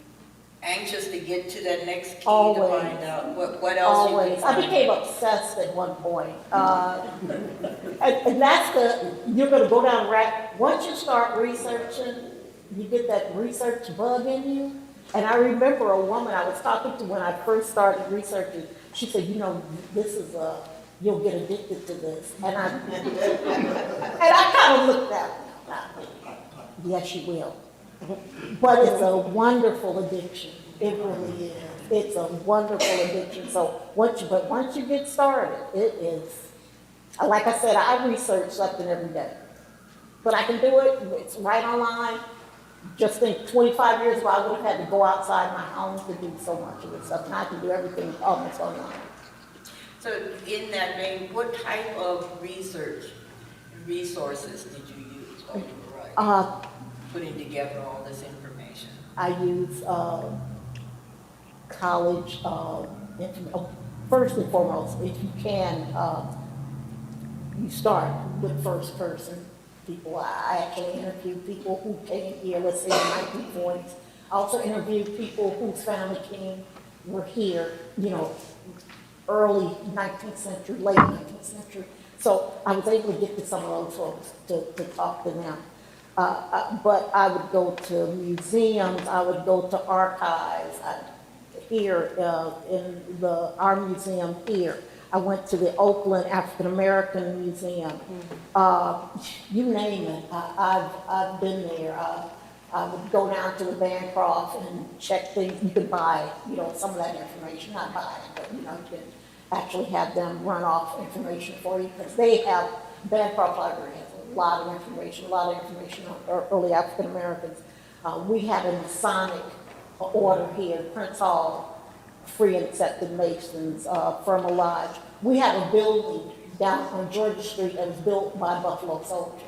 anxious to get to that next key Always. to find out what else you could Always. I find? became obsessed at one point. And that's you're gonna go down once you start researching, you get that research bug in you. And I remember a woman I was talking to when I first started researching, she said, this is you'll get addicted to this. And I kind of looked at her. Yes, you will. But it's a wonderful addiction. It really is. It's a wonderful addiction. So once you get started, it is, like I said, I research something every day. But I can do it. It's right online. Just think 25 years ago, I would have had to go outside my home to do so much of this stuff. And I can do everything almost online. So in that vein, what type of research resources did you use while you were writing? Putting together all this information? I use college, first and foremost, if you can, you start with first person people. I actually interviewed people who came here, let's say in the 1940s. I also interviewed people whose family were here, early 19th century, late 19th century. So I was able to get to some of those folks to talk to them. But I would go to museums, I would go to archives. Here in our museum here, I went to the Oakland African American Museum. You name it, I've been there. I would go down to the Bancroft and check things. You could buy, some of that information, not buy it, but you can actually have them run off information for you because Bancroft Library has a lot of information on early African Americans. We have a Masonic order here, Prince Hall, Free and Accepted Masons, Firma Lodge. We have a building down on Georgia Street that was built by Buffalo soldiers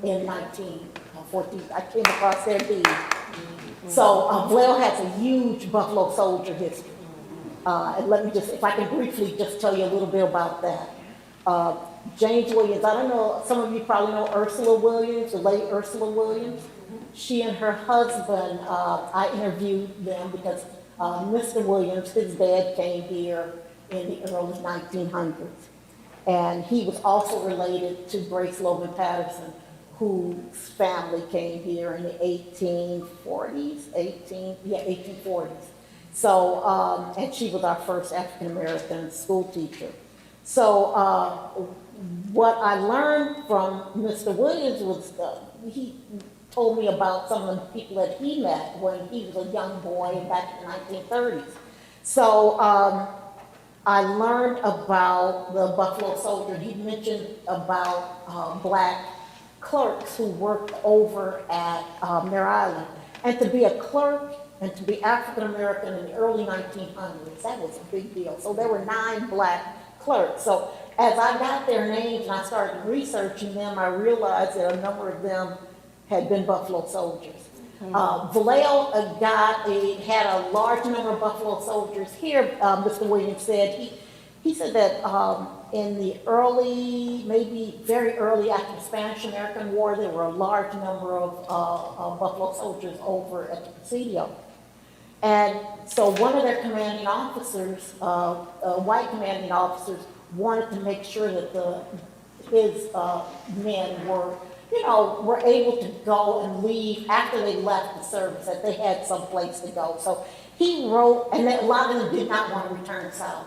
in 1914. I came across their deed. So Vallejo has a huge Buffalo soldier history. And let me if I can briefly just tell you a little bit about that. James Williams, I don't know, some of you probably know Ursula Williams, the late Ursula Williams. She and her husband, I interviewed them because Mr. Williams, his dad came here in the early 1900s. And he was also related to Grace Logan Patterson, whose family came here in the 1840s. So, and she was our first African-American school teacher. So what I learned from Mr. Williams was he told me about some of the people that he met when he was a young boy back in the 1930s. So I learned about the Buffalo Soldier. He mentioned about black clerks who worked over at Mare Island. And to be a clerk and to be African-American in the early 1900s, that was a big deal. So there were 9 black clerks. So as I got their names and I started researching them, I realized that a number of them had been Buffalo soldiers. Vallejo had a large number of Buffalo soldiers here. Mr. Williams said, he said that in the early, maybe very early after the Spanish-American War, there were a large number of Buffalo soldiers over at the Presidio. And so one of their commanding officers, white commanding officers, wanted to make sure that his men were able to go and leave after they left the service, that they had some place to go. So he wrote, and a lot of them did not want to return south.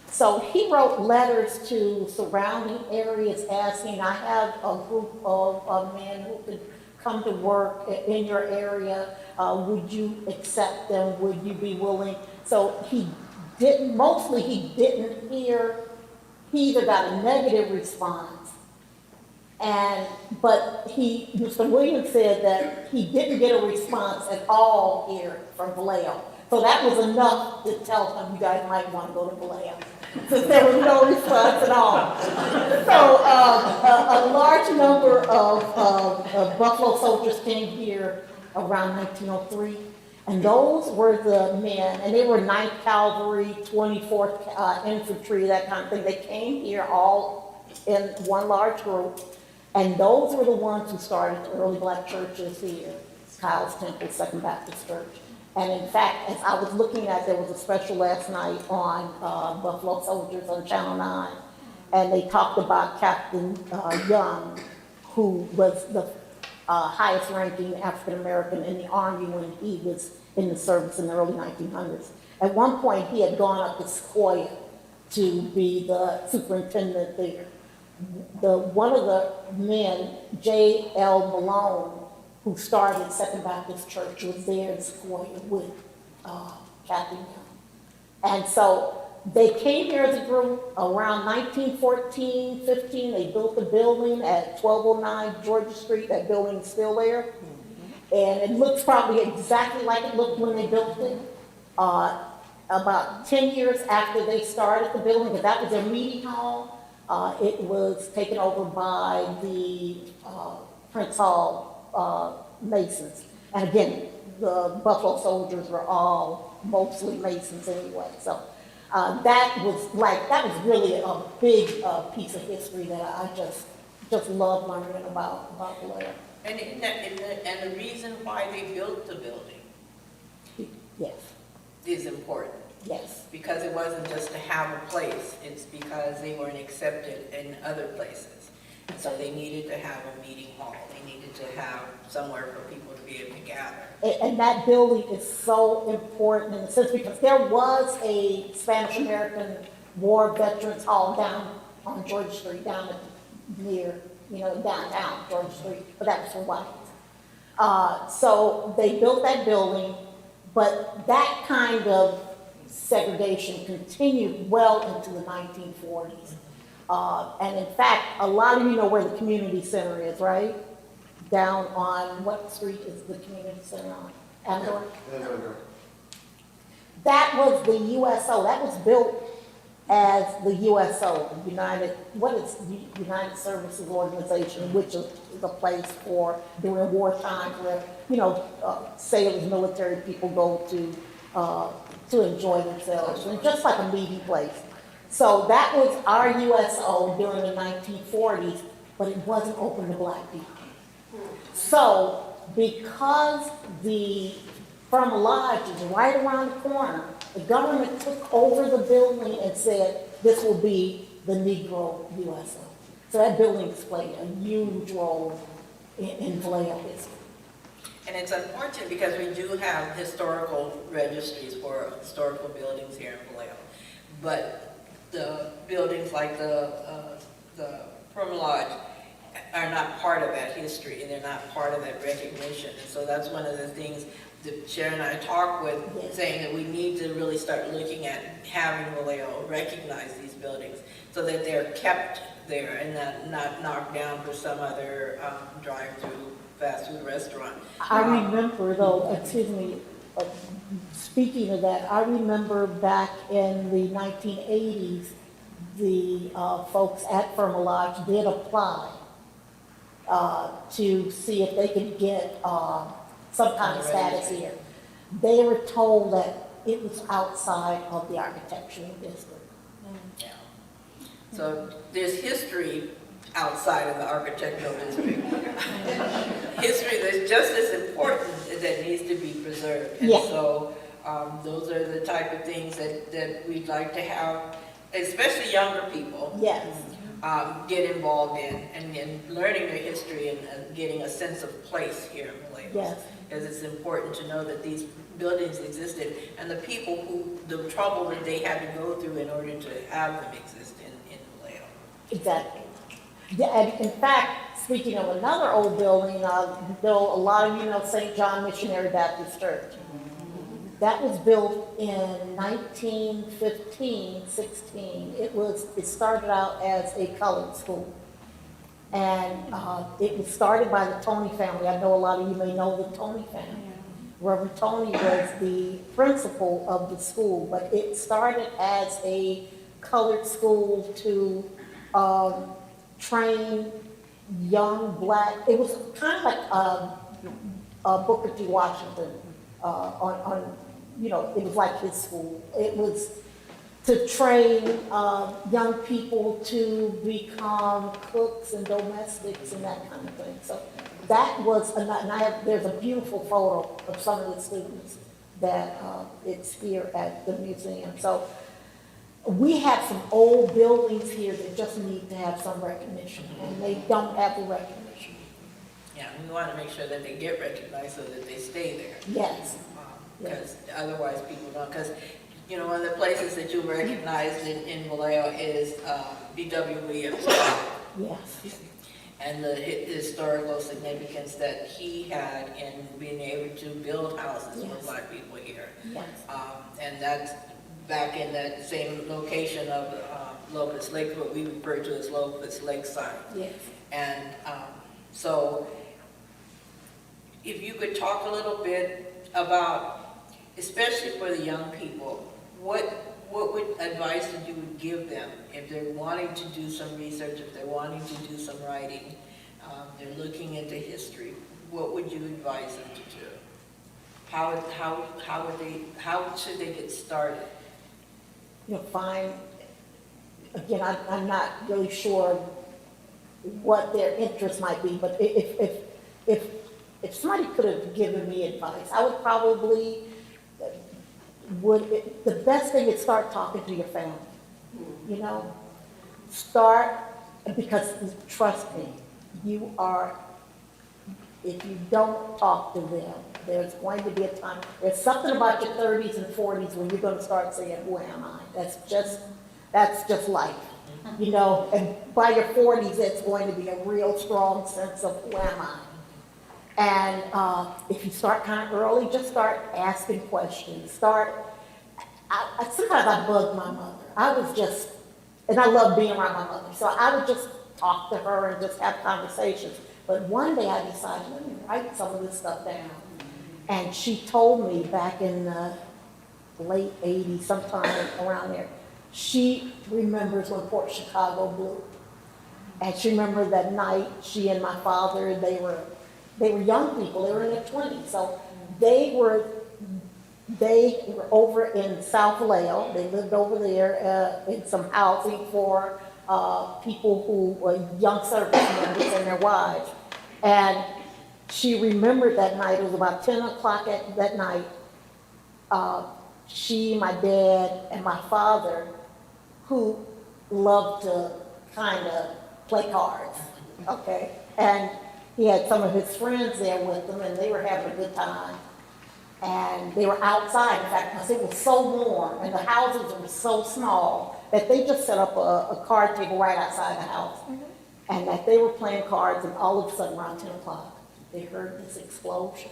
So he wrote letters to surrounding areas asking, I have a group of men who could come to work in your area. Would you accept them? Would you be willing? So he didn't hear, he either got a negative response, but Mr. Williams said that he didn't get a response at all here from Vallejo. So that was enough to tell him, you guys might want to go to Vallejo, since there was no response at all. So a large number of Buffalo soldiers came here around 1903. And those were the men, and they were 9th Cavalry, 24th Infantry, that kind of thing. They came here all in one large group, and those were the ones who started the early black churches here, Kyle's Temple, Second Baptist Church. And in fact, as I was looking at, there was a special last night on Buffalo Soldiers on Channel 9, and they talked about Captain Young, who was the highest ranking African American in the Army when he was in the service in the early 1900s. At one point, he had gone up to Sequoia to be the superintendent there. One of the men, J.L. Malone, who started Second Baptist Church, was there in Sequoia with Captain Young. And so they came here as a group around 1914, 15. They built a building at 1209 Georgia Street. That building is still there. And it looks probably exactly like it looked when they built it. About 10 years after they started the building, because that was their meeting hall, it was taken over by the Prince Hall Masons. And again, the Buffalo Soldiers were all mostly Masons anyway. So that was really a big piece of history that I just love learning about Vallejo. And the reason why they built the building Yes, is important. yes. Because it wasn't just to have a place, it's because they weren't accepted in other places. And so they needed to have a meeting hall, they needed to have somewhere for people to be able to gather. And that building is so important in the sense because there was a Spanish American War Veterans Hall down on Georgia Street, down near, downtown Georgia Street, but that was for whites. So they built that building, but that kind of segregation continued well into the 1940s. And in fact, a lot of you know where the community center is, right? Down on, what street is the community center on? Amador? That was the USO. That was built as the USO, United Services Organization, which is a place for during wartime where, sailors, military people go to enjoy themselves, and just like a meeting place. So that was our USO during the 1940s, but it wasn't open to black people. So because the Firma Lodge is right around the corner, the government took over the building and said, this will be the Negro USO. So that building has played a huge role in Vallejo history. And it's unfortunate because we do have historical registries for historical buildings here in Vallejo. But the buildings like the Firma Lodge are not part of that history, and they're not part of that recognition. And so that's one of the things that Sharon and I talk with, Yes. saying that we need to really start looking at having Vallejo recognize these buildings so that they're kept there and not knocked down for some other drive-through fast food restaurant. I remember though, speaking of that, I remember back in the 1980s, the folks at Firma Lodge did apply to see if they could get some kind of status here. They were told that it was outside of the architectural district. Yeah. So there's history outside of the architectural district. History that's just as important that needs to be preserved. And Yeah. so those are the type of things that we'd like to have, especially younger people, Yes, get involved in and learning their history and getting a sense of place here in Vallejo. yes, Because it's important to know that these buildings existed and the people the trouble that they had to go through in order to have them exist in Vallejo. exactly. Yeah, and in fact, speaking of another old building, though a lot of you know St. John Missionary Baptist Church. That was built in 1915, 16. It started out as a colored school. And it was started by the Tony family. I know a lot of you may know the Tony family. Reverend Tony was the principal of the school, but it started as a colored school to train young black, it was kind of like Booker T. Washington it was like his school. It was to train young people to become cooks and domestics and that kind of thing. So that was, and there's a beautiful photo of some of the students that it's here at the museum. So we have some old buildings here that just need to have some recognition, and they don't have the recognition. Yeah, we want to make sure that they get recognized so that they stay there. Yes. Because otherwise people don't, because, one of the places that you recognized in Vallejo is B.W. Williams. Yes. And the historical significance that he had in being able to build houses for Black people here. Yes. And that's back in that same location of Locust Lake, what we refer to as Locust Lakeside. Yes. And so if you could talk a little bit about, especially for the young people, what would advice that you would give them if they're wanting to do some research, if they're wanting to do some writing, they're looking into history, what would you advise them to do? How should they get started? Again, I'm not really sure what their interest might be, but if somebody could have given me advice, I would probably, the best thing is start talking to your family, start, because trust me, if you don't talk to them, there's going to be a time, there's something about your 30s and 40s when you're going to start saying, who am I? That's just life, and by your 40s, it's going to be a real strong sense of who am I? And if you start kind of early, just start asking questions. Sometimes I bugged my mother. And I love being around my mother. So I would just talk to her and just have conversations. But one day I decided, let me write some of this stuff down. And she told me back in the late 80s, sometime around there, she remembers when Port Chicago blew. And she remembered that night, she and my father, they were young people, they were in their 20s. So they were over in South Vallejo. They lived over there in some housing for people who were young service members and their wives. And she remembered that night, it was about 10 o'clock that night, she, my dad, and my father, who loved to kind of play cards, okay? And he had some of his friends there with them, and they were having a good time. And they were outside, in fact, because it was so warm, and the houses were so small, that they just set up a card table right outside the house. And that they were playing cards, and all of a sudden, around 10 o'clock, they heard this explosion,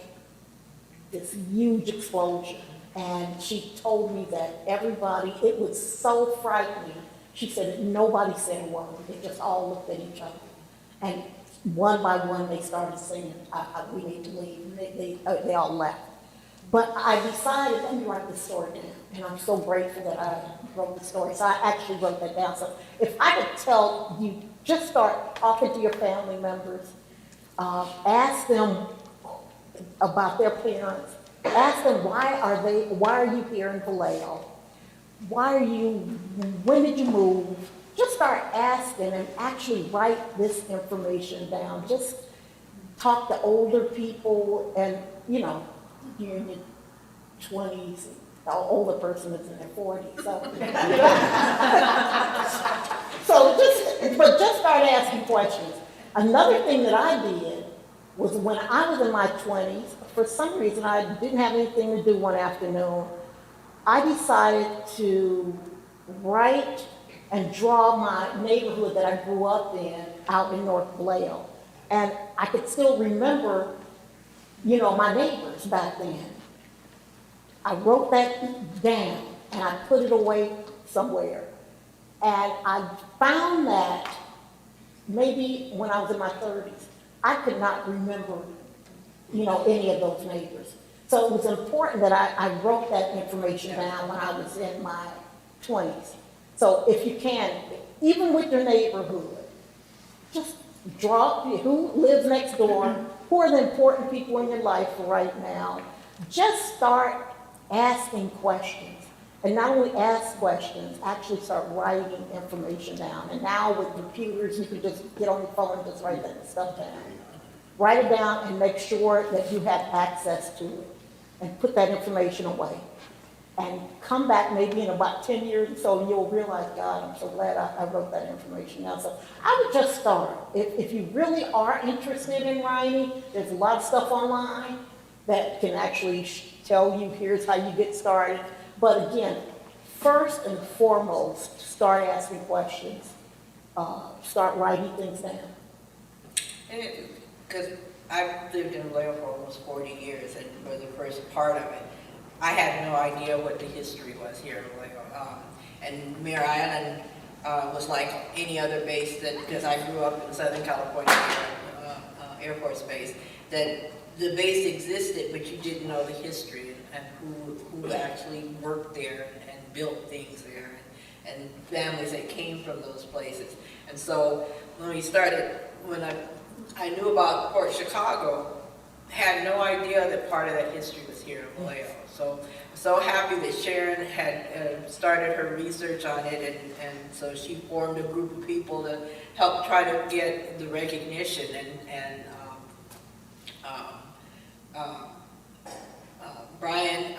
this huge explosion. And she told me that everybody, it was so frightening. She said that nobody said a word. They just all looked at each other. And one by one, they started saying, we need to leave. And they all left. But I decided, let me write this story down. And I'm so grateful that I wrote the story. So I actually wrote that down. So if I could tell you, just start talking to your family members. Ask them about their parents. Ask them, why are you here in Vallejo? When did you move? Just start asking and actually write this information down. Just talk to older people, and you're in your 20s, the older person is in their 40s. But just start asking questions. Another thing that I did was when I was in my 20s, for some reason I didn't have anything to do one afternoon, I decided to write and draw my neighborhood that I grew up in out in North Vallejo. And I could still remember, my neighbors back then. I wrote that down and I put it away somewhere. And I found that maybe when I was in my 30s, I could not remember, any of those neighbors. So it was important that I wrote that information down when I was in my 20s. So if you can, even with your neighborhood, just draw who lives next door, who are the important people in your life right now. just start asking questions. And not only ask questions, actually start writing information down. And now with computers, you can just get on your phone and just write that stuff down. Write it down and make sure that you have access to it. And put that information away. And come back maybe in about 10 years or so, and you'll realize, God, I'm so glad I wrote that information down. So I would just start. If you really are interested in writing, there's a lot of stuff online that can actually tell you, here's how you get started. But again, first and foremost, start asking questions. Start writing things down. Because I've lived in Vallejo for almost 40 years, and for the first part of it, I had no idea what the history was here in Vallejo. And Mare Island was like any other base that, because I grew up in Southern California Air Force Base, that the base existed, but you didn't know the history and who actually worked there and built things there, and families that came from those places. And so when I knew about Port Chicago, had no idea that part of that history was here in Vallejo. So happy that Sharon had started her research on it, and so she formed a group of people to help try to get the recognition, and Brian,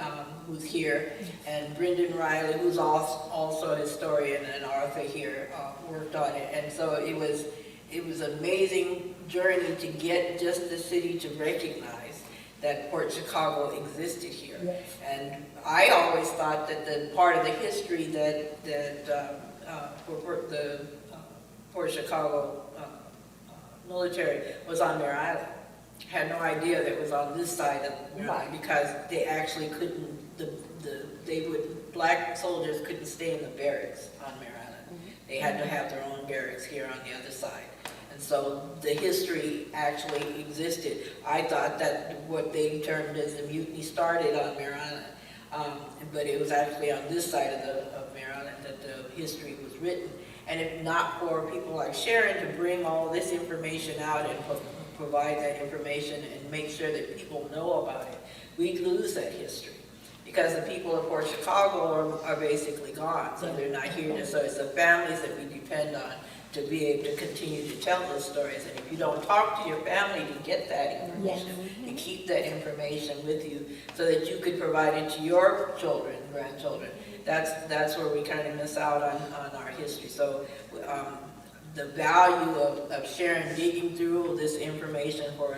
who's here, and Brendan Riley, who's also a historian, and Arthur here, worked on it. And so it was an amazing journey to get just the city to recognize that Port Chicago existed here. Yes. And I always thought that the part of the history that for the Port Chicago military was on Mare Island. Had no idea that it was on this side of Mare Island, because they actually couldn't, black soldiers couldn't stay in the barracks on Mare Island. Mm-hmm. They had to have their own barracks here on the other side. And so the history actually existed. I thought that what they termed as the mutiny started on Mare Island, but it was actually on this side of Mare Island that the history was written. And if not for people like Sharon to bring all this information out and provide that information and make sure that people know about it, we'd lose that history. Because the people of Port Chicago are basically gone, so they're not here. So it's the families that we depend on to be able to continue to tell those stories. And if you don't talk to your family to get that information, to keep that information with you so that you could provide it to your children, grandchildren, that's where we kind of miss out on our history. So the value of Sharon digging through this information for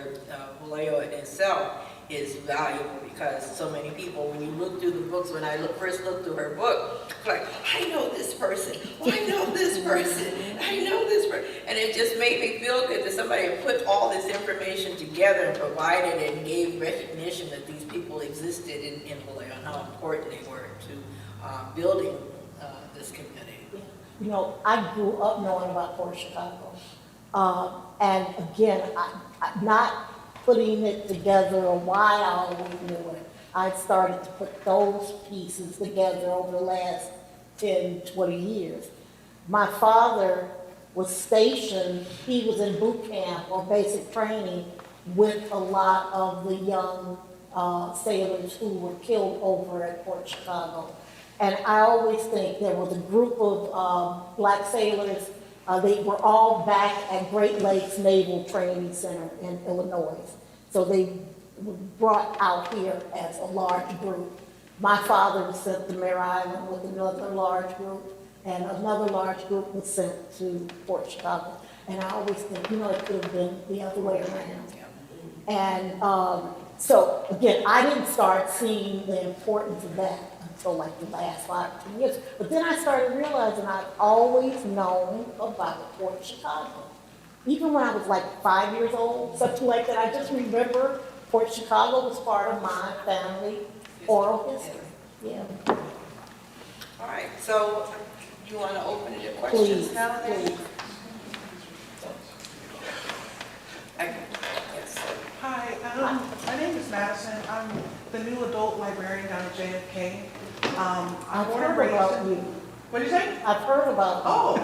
Vallejo in itself is valuable, because so many people, when you look through the books, when I first looked through her book, like, I know this person, well, I know this person, I know this person. And it just made me feel good that somebody had put all this information together and provided it and gave recognition that these people existed in Vallejo and how important they were to building this community. You know, I grew up knowing about Port Chicago. And again, I'm not putting it together or why I always knew it. I started to put those pieces together over the last 10, 20 years. My father was stationed, he was in boot camp or basic training with a lot of the young sailors who were killed over at Port Chicago. And I always think there was a group of black sailors, they were all back at Great Lakes Naval Training Center in Illinois. So they were brought out here as a large group. My father was sent to Mare Island with another large group, and another large group was sent to Port Chicago. And I always think, you know, it could have been the other way around. And so again, I didn't start seeing the importance of that until like the last 5 or 10 years. But then I started realizing I'd always known about Port Chicago. Even when I was like 5 years old, something like that, I just remember Port Chicago was part of my family oral history. Yeah. All right, so you want to open it to questions Please, now? please. Yes. Hi, my name is Madison. I'm the new adult librarian down at JFK. I've heard about you. What did you say? I've heard about you. Oh,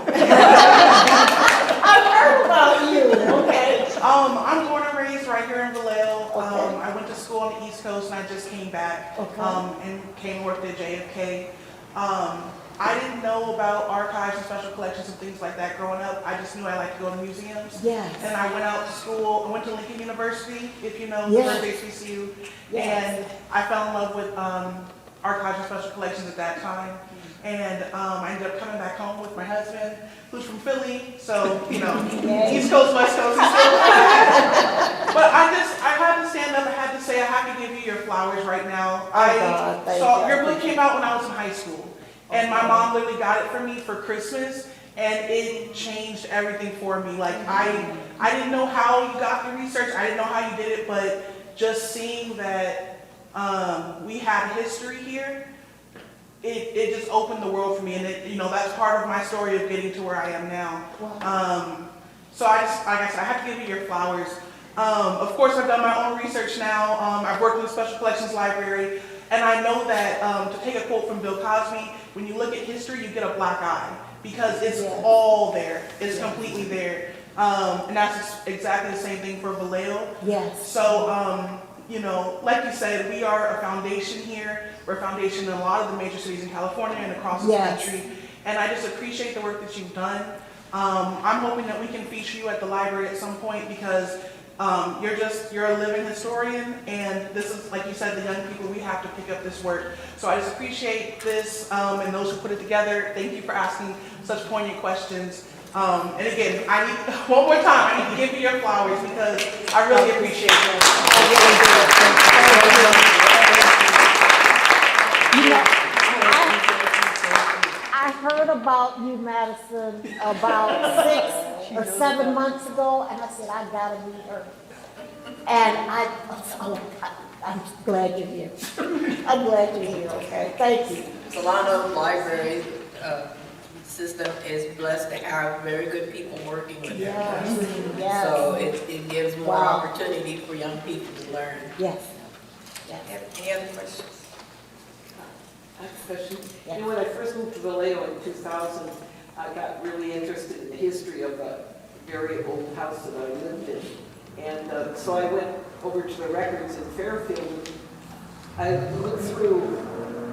I've heard about you, okay? I'm born and raised right here in Vallejo. Okay. I went to school on the East Coast and I just came back. Okay. And came and worked at JFK. I didn't know about archives and special collections and things like that growing up. I just knew I liked to go to museums. Yes. And I went out to school. I went to Lincoln University, if you know, Yes. HBCU. Yes. And I fell in love with archives and special collections at that time. And I ended up coming back home with my husband, who's from Philly. So, you know, Yay. East Coast, West Coast. But I had to stand up. I had to say, I have to give you your flowers right now. God, thank saw you. your book came out when I was in high school. And my mom literally got it for me for Christmas, and it changed everything for me. Like, I didn't know how you got the research, I didn't know how you did it, but just seeing that we had history here, it just opened the world for me, and that's part of my story of getting to where I am now. Wow. So like I said, I have to give you your flowers. Of course, I've done my own research now. I've worked in the Special Collections Library, and I know that, to take a quote from Bill Cosby, when you look at history, you get a black eye, because it's Yes. all there. It's completely there. And that's exactly the same thing for Vallejo. Yes. So, like you said, we are a foundation here. We're a foundation in a lot of the major cities in California and across the Yes. country. And I just appreciate the work that you've done. I'm hoping that we can feature you at the library at some point, because you're a living historian, and this is, like you said, the young people, we have to pick up this work. So I just appreciate this, and those who put it together. Thank you for asking such poignant questions. And again, I need, one more time, I need to give you your flowers, because I really appreciate it. I really do. You know, I heard about you, Madison, about 6 or 7 months ago, and I said, I gotta meet her. And I'm glad you're here. I'm glad you're here, okay? Thank you. Solano Library system is blessed to have very good people working with them. Yes, So yes, it gives more Wow. opportunity for young people to learn. yes, yes. Any other questions? I have a question. Yeah. You know, when I first moved to Vallejo in 2000, I got really interested in the history of a very old house that I lived in. And so I went over to the records in Fairfield. I looked through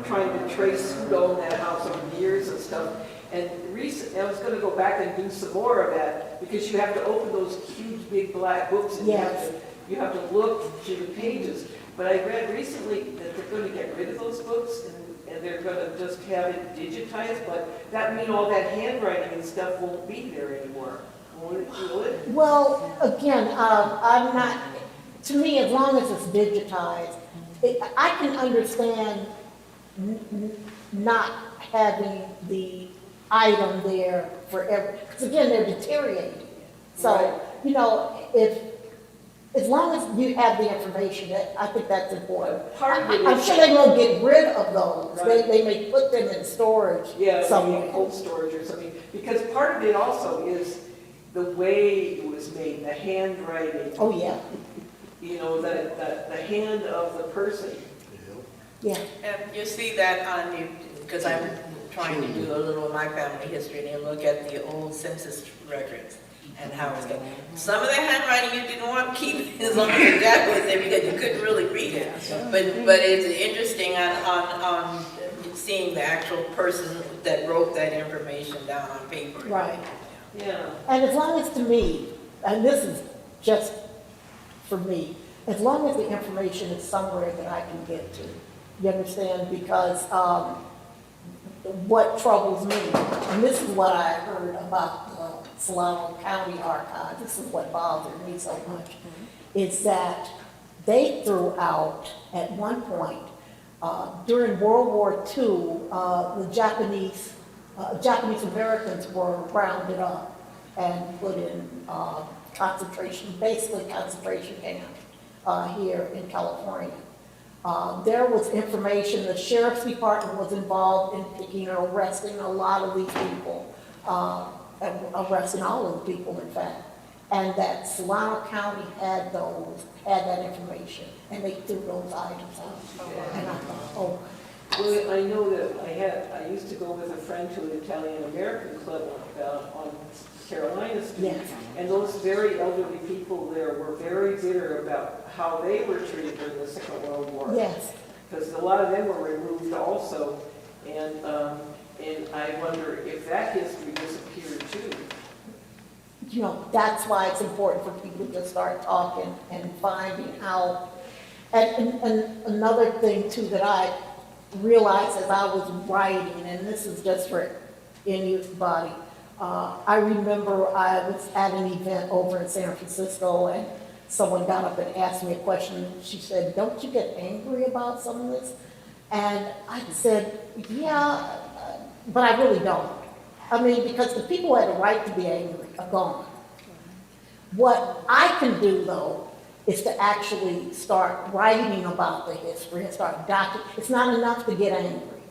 trying to trace who owned that house over the years and stuff. And I was going to go back and do some more of that, because you have to open those huge big black books, and Yes. you have to look through the pages. But I read recently that they're going to get rid of those books, and they're going to just have it digitized, but that means all that handwriting and stuff won't be there anymore. Will it? Well, again, I'm not, to me, as long as it's digitized, I can understand not having the item there forever. Because again, they're deteriorating. So, Right. as long as you have the information, I think that's important. Part of it I'm is- sure they won't get rid of those. Right. They may put them in storage Yeah, somewhere. cold storage or something, because part of it also is the way it was made, the handwriting, Oh, yeah, the hand of the person. yeah. And you see that on the, because I'm trying to do a little of my family history, and you look at the old census records and how it's done. Some of the handwriting you didn't want to keep as long as your dad was there, because you couldn't really read it. But it's interesting on seeing the actual person that wrote that information down on paper. Right. Yeah. And as long as, to me, and this is just for me, as long as the information is somewhere that I can get to, you understand? Because what troubles me, and this is what I heard about the Solano County Archive, this is what bothered me so much, is that they threw out, at one point, during World War II, the Japanese Americans were rounded up and put in basically concentration camps here in California. There was information, the sheriff's department was involved in picking and arresting a lot of these people, arresting all of the people, in fact. And that Solano County had that information, and they threw those items out. And I thought, oh, Well, I know that I used to go with a friend to an Italian-American club on Carolina Street. Yes. And those very elderly people there were very bitter about how they were treated during the Second World War. Yes. Because a lot of them were removed also. And I wonder if that history disappeared too. You know, that's why it's important for people to just start talking and finding out. And another thing too that I realized as I was writing, and this is just for anybody, I remember I was at an event over in San Francisco and someone got up and asked me a question. She said, "Don't you get angry about some of this?" And I said, "Yeah, but I really don't." I mean, because the people who had the right to be angry are gone. What I can do, though, is to actually start writing about the history and start documenting. It's not enough to get angry.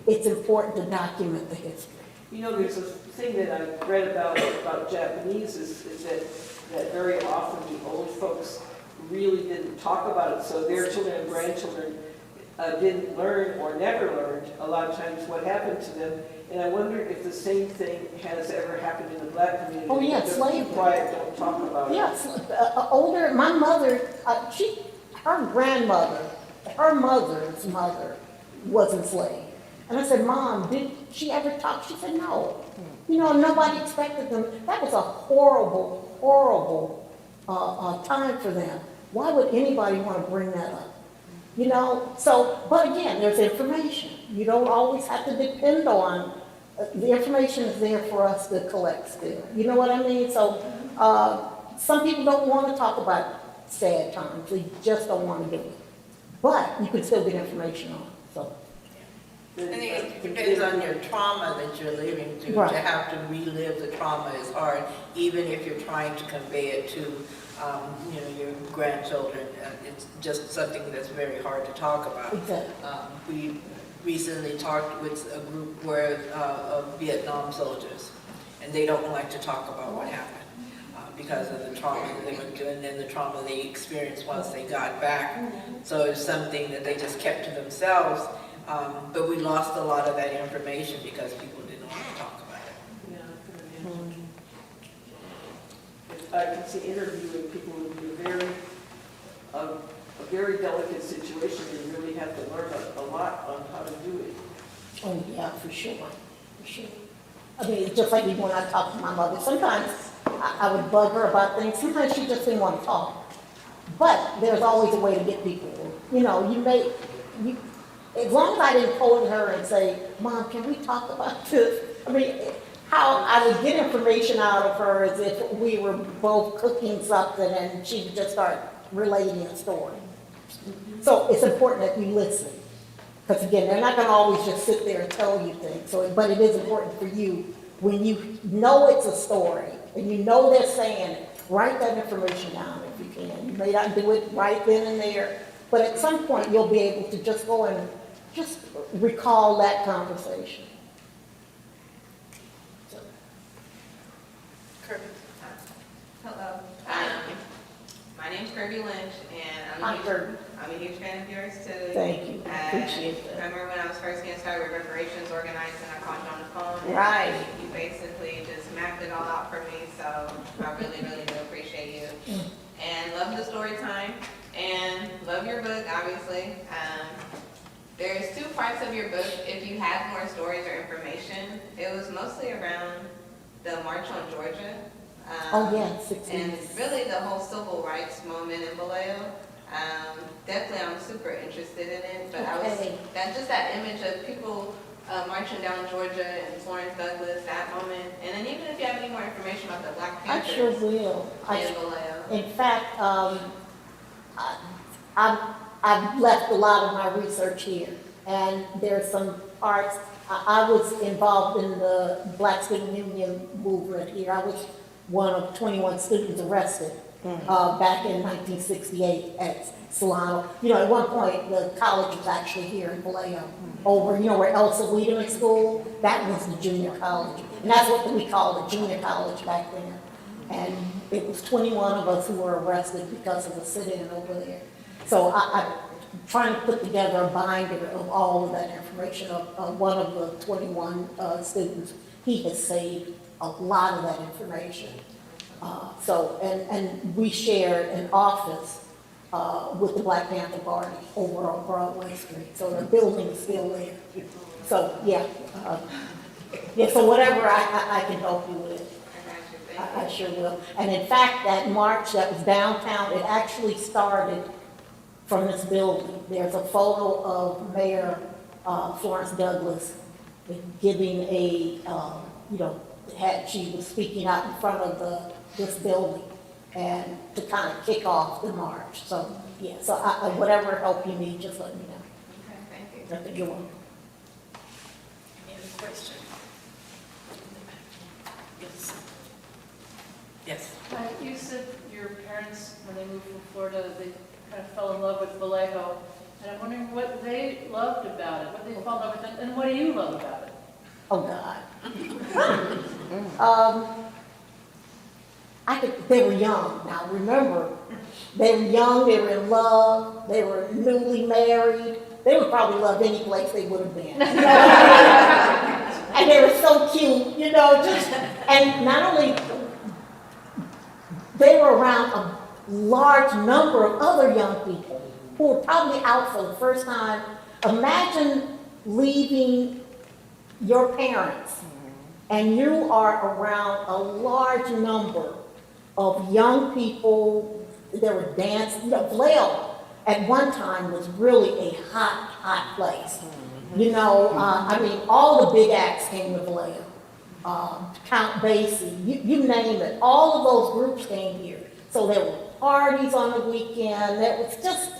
It's important to document the history. You know, there's a thing that I've read about Japanese is that very often the old folks really didn't talk about it, so their children and grandchildren didn't learn or never learned a lot of times what happened to them. And I wonder if the same thing has ever happened in the black community. Oh, yeah, Just slavery. keep quiet, don't talk about it. Yes, my mother, her grandmother, her mother's mother was enslaved. And I said, "Mom, did she ever talk?" She said, "No." You know, nobody expected them. That was a horrible, horrible time for them. Why would anybody want to bring that up? You know, so, but again, there's information. You don't always have to depend on, the information is there for us to collect still. You know what I mean? So, some people don't want to talk about sad times. They just don't want to do it. But you can still get information on it, so. I think it depends on your trauma that you're living through. Right. To have to relive the trauma is hard, even if you're trying to convey it to, your grandchildren. It's just something that's very hard to talk about. Exactly. We recently talked with a group of Vietnam soldiers, and they don't like to talk about what happened because of the trauma that they went through and then the trauma they experienced once they got back. So it's something that they just kept to themselves. But we lost a lot of that information because people didn't want to talk about it. Yeah, I can imagine. I can see interviewing people would be a very delicate situation. You really have to learn a lot on how to do it. Oh, yeah, for sure, for sure. I mean, it's just like even when I talk to my mother, sometimes I would bug her about things. Sometimes she just didn't want to talk. But there's always a way to get people. You know, as long as I didn't call her and say, "Mom, can we talk about this?" I mean, how I would get information out of her is if we were both cooking something and she would just start relating a story. So it's important that you listen. Because again, they're not going to always just sit there and tell you things. So, but it is important for you, when you know it's a story and you know they're saying it, write that information down if you can. You may not do it right then and there, but at some point you'll be able to just go and just recall that conversation. Kirby. Hello. My name's Kirby Lynch, and Hi, Kirby. I'm a huge fan of yours too. Thank you. I appreciate that. Remember when I was first getting started with reparations organized and I called you on the phone? and Right. You basically just mapped it all out for me, so I really, really do appreciate you. And love the story time, and love your book, obviously. There's two parts of your book. If you had more stories or information, it was mostly around the March on Georgia. Oh, yeah, 60s. And really the whole civil rights moment in Vallejo. Definitely I'm super interested in it, but Okay. that image of people marching down Georgia and Florence Douglass, that moment. And then even if you have any more information about the Black I Panthers sure will. in Vallejo. In fact, I've left a lot of my research here, and there's some parts. I was involved in the Black Student Union movement here. I was one of 21 students arrested back in 1968 at Solano. You know, at one point, the college was actually here in Vallejo, over, where Elsa Wiedemann School, that was the junior college. And that's what we called the junior college back then. And it was 21 of us who were arrested because of the sit-in over there. So trying to put together a binder of all of that information of one of the 21 students. He has saved a lot of that information. And we shared an office with the Black Panther Party over on Broadway Street. So the building is still there. So, yeah. So whatever I can help you with, I sure will. And in fact, that march that was downtown, it actually started from this building. There's a photo of Mayor Florence Douglass giving a, she was speaking out in front of this building and to kind of kick off the march. So, yeah, so whatever help you need, just let me know. Okay, thank you. I think you're welcome. Any other questions? Yes. Yes. You said your parents, when they moved from Florida, they kind of fell in love with Vallejo. And I'm wondering what they loved about it, what they fell in love with, and what do you love about it? Oh, God. They were young. Now, remember, they were young, they were in love, they were newly married. They would probably love any place they would have been. And they were so cute, and not only, they were around a large number of other young people who were probably out for the first time. Imagine leaving your parents and you are around a large number of young people. There were dancing. Vallejo at one time was really a hot place. All the big acts came to Vallejo. Count Basie, you name it. All of those groups came here. So there were parties on the weekend. That was just,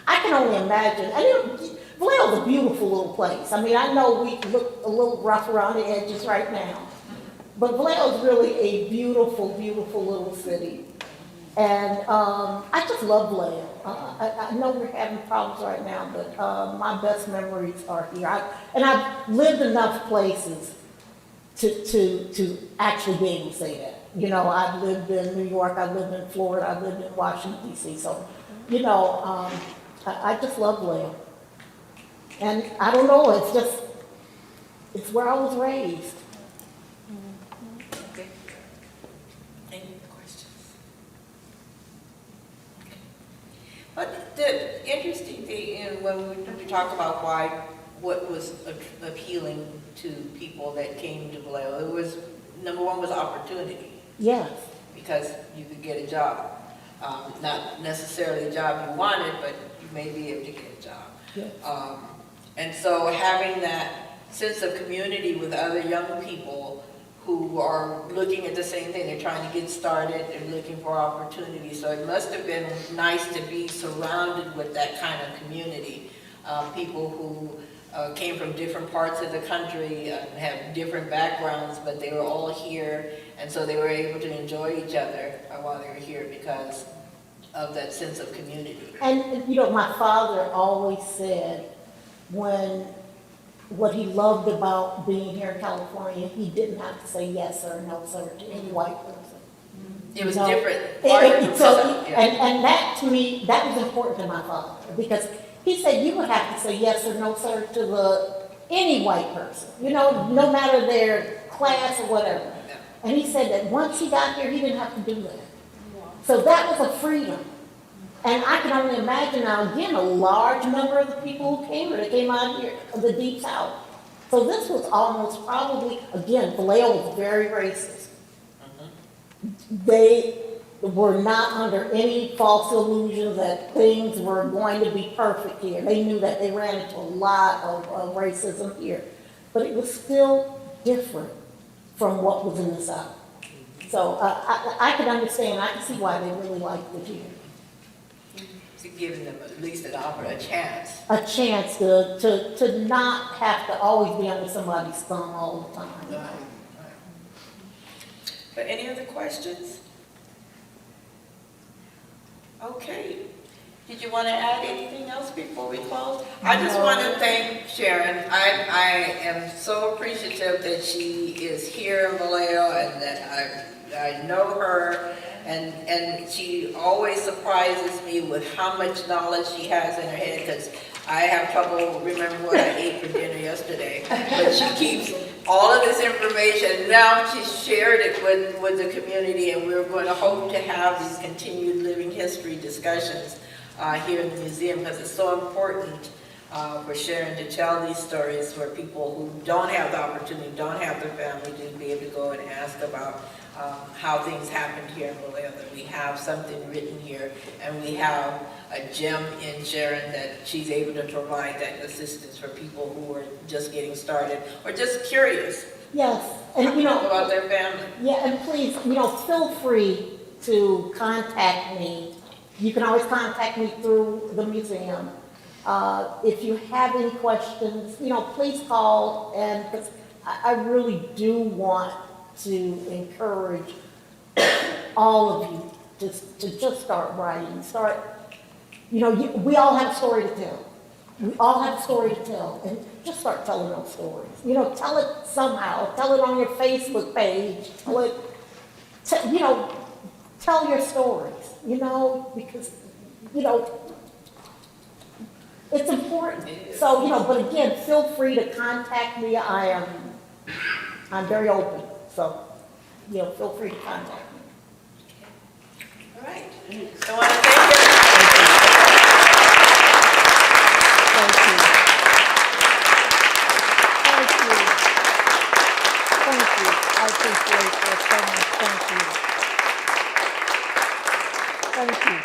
I can only imagine. Vallejo's a beautiful little place. I know we look a little rough around the edges right now, but Vallejo's really a beautiful, beautiful little city. And I just love Vallejo. I know we're having problems right now, but my best memories are here. I've lived enough places to actually be able to say that. I've lived in New York, I've lived in Florida, I've lived in Washington, D.C. So, I just love Vallejo. And I don't know, it's where I was raised. Okay. Any questions? Okay. But the interesting thing, when we talk about what was appealing to people that came to Vallejo, it was, number one was opportunity. Yes. Because you could get a job. Not necessarily a job you wanted, but you may be able to get a job. Yes. And so having that sense of community with other young people who are looking at the same thing, they're trying to get started, they're looking for opportunities. So it must have been nice to be surrounded with that kind of community. People who came from different parts of the country, have different backgrounds, but they were all here, and so they were able to enjoy each other while they were here because of that sense of community. And my father always said what he loved about being here in California, he didn't have to say yes or no, sir, to any white person. It was different. And that, to me, that was important to my father, because he said you would have to say yes or no, sir, to any white person, no matter their class or whatever. Yeah. And he said that once he got here, he didn't have to do that. So that was a freedom. And I can only imagine now, again, a large number of the people who came here, they came out here of the Deep South. So this was almost probably, again, Vallejo was very racist. They were not under any false illusions that things were going to be perfect here. They knew that they ran into a lot of racism here. But it was still different from what was in the South. So I can understand, I can see why they really liked it here. To give them at least a chance. A chance to not have to always be under somebody's thumb all the time. Right. But any other questions? Okay. Did you want to add anything else before we close? I just want to thank Sharon. I am so appreciative that she is here in Vallejo and that I know her And she always surprises me with how much knowledge she has in her head, because I have trouble remembering what I ate for dinner yesterday. But she keeps all of this information. Now she's shared it with the community, and we're going to hope to have these continued living history discussions here in the museum, because it's so important for Sharon to tell these stories for people who don't have the opportunity, don't have their family to be able to go and ask about how things happened here in Vallejo, that we have something written here, and we have a gem in Sharon that she's able to provide that assistance for people who are just getting started or just curious Yes, and you know, about their family. yeah, and please, you know, feel free to contact me. You can always contact me through the museum. If you have any questions, you know, please call, and 'cause I really do want to encourage all of you to just start writing, you know, we all have a story to tell. We all have a story to tell, and just start telling those stories. You know, tell it somehow. Tell it on your Facebook page. Tell it, you know, tell your stories, you know, because, you know, it's important. So, you know, but again, feel free to contact me. I'm very open. So, you know, feel free to contact me. All right. So I want to thank everybody. Thank you. Thank you. Thank you. I appreciate it so much. Thank you. Thank you.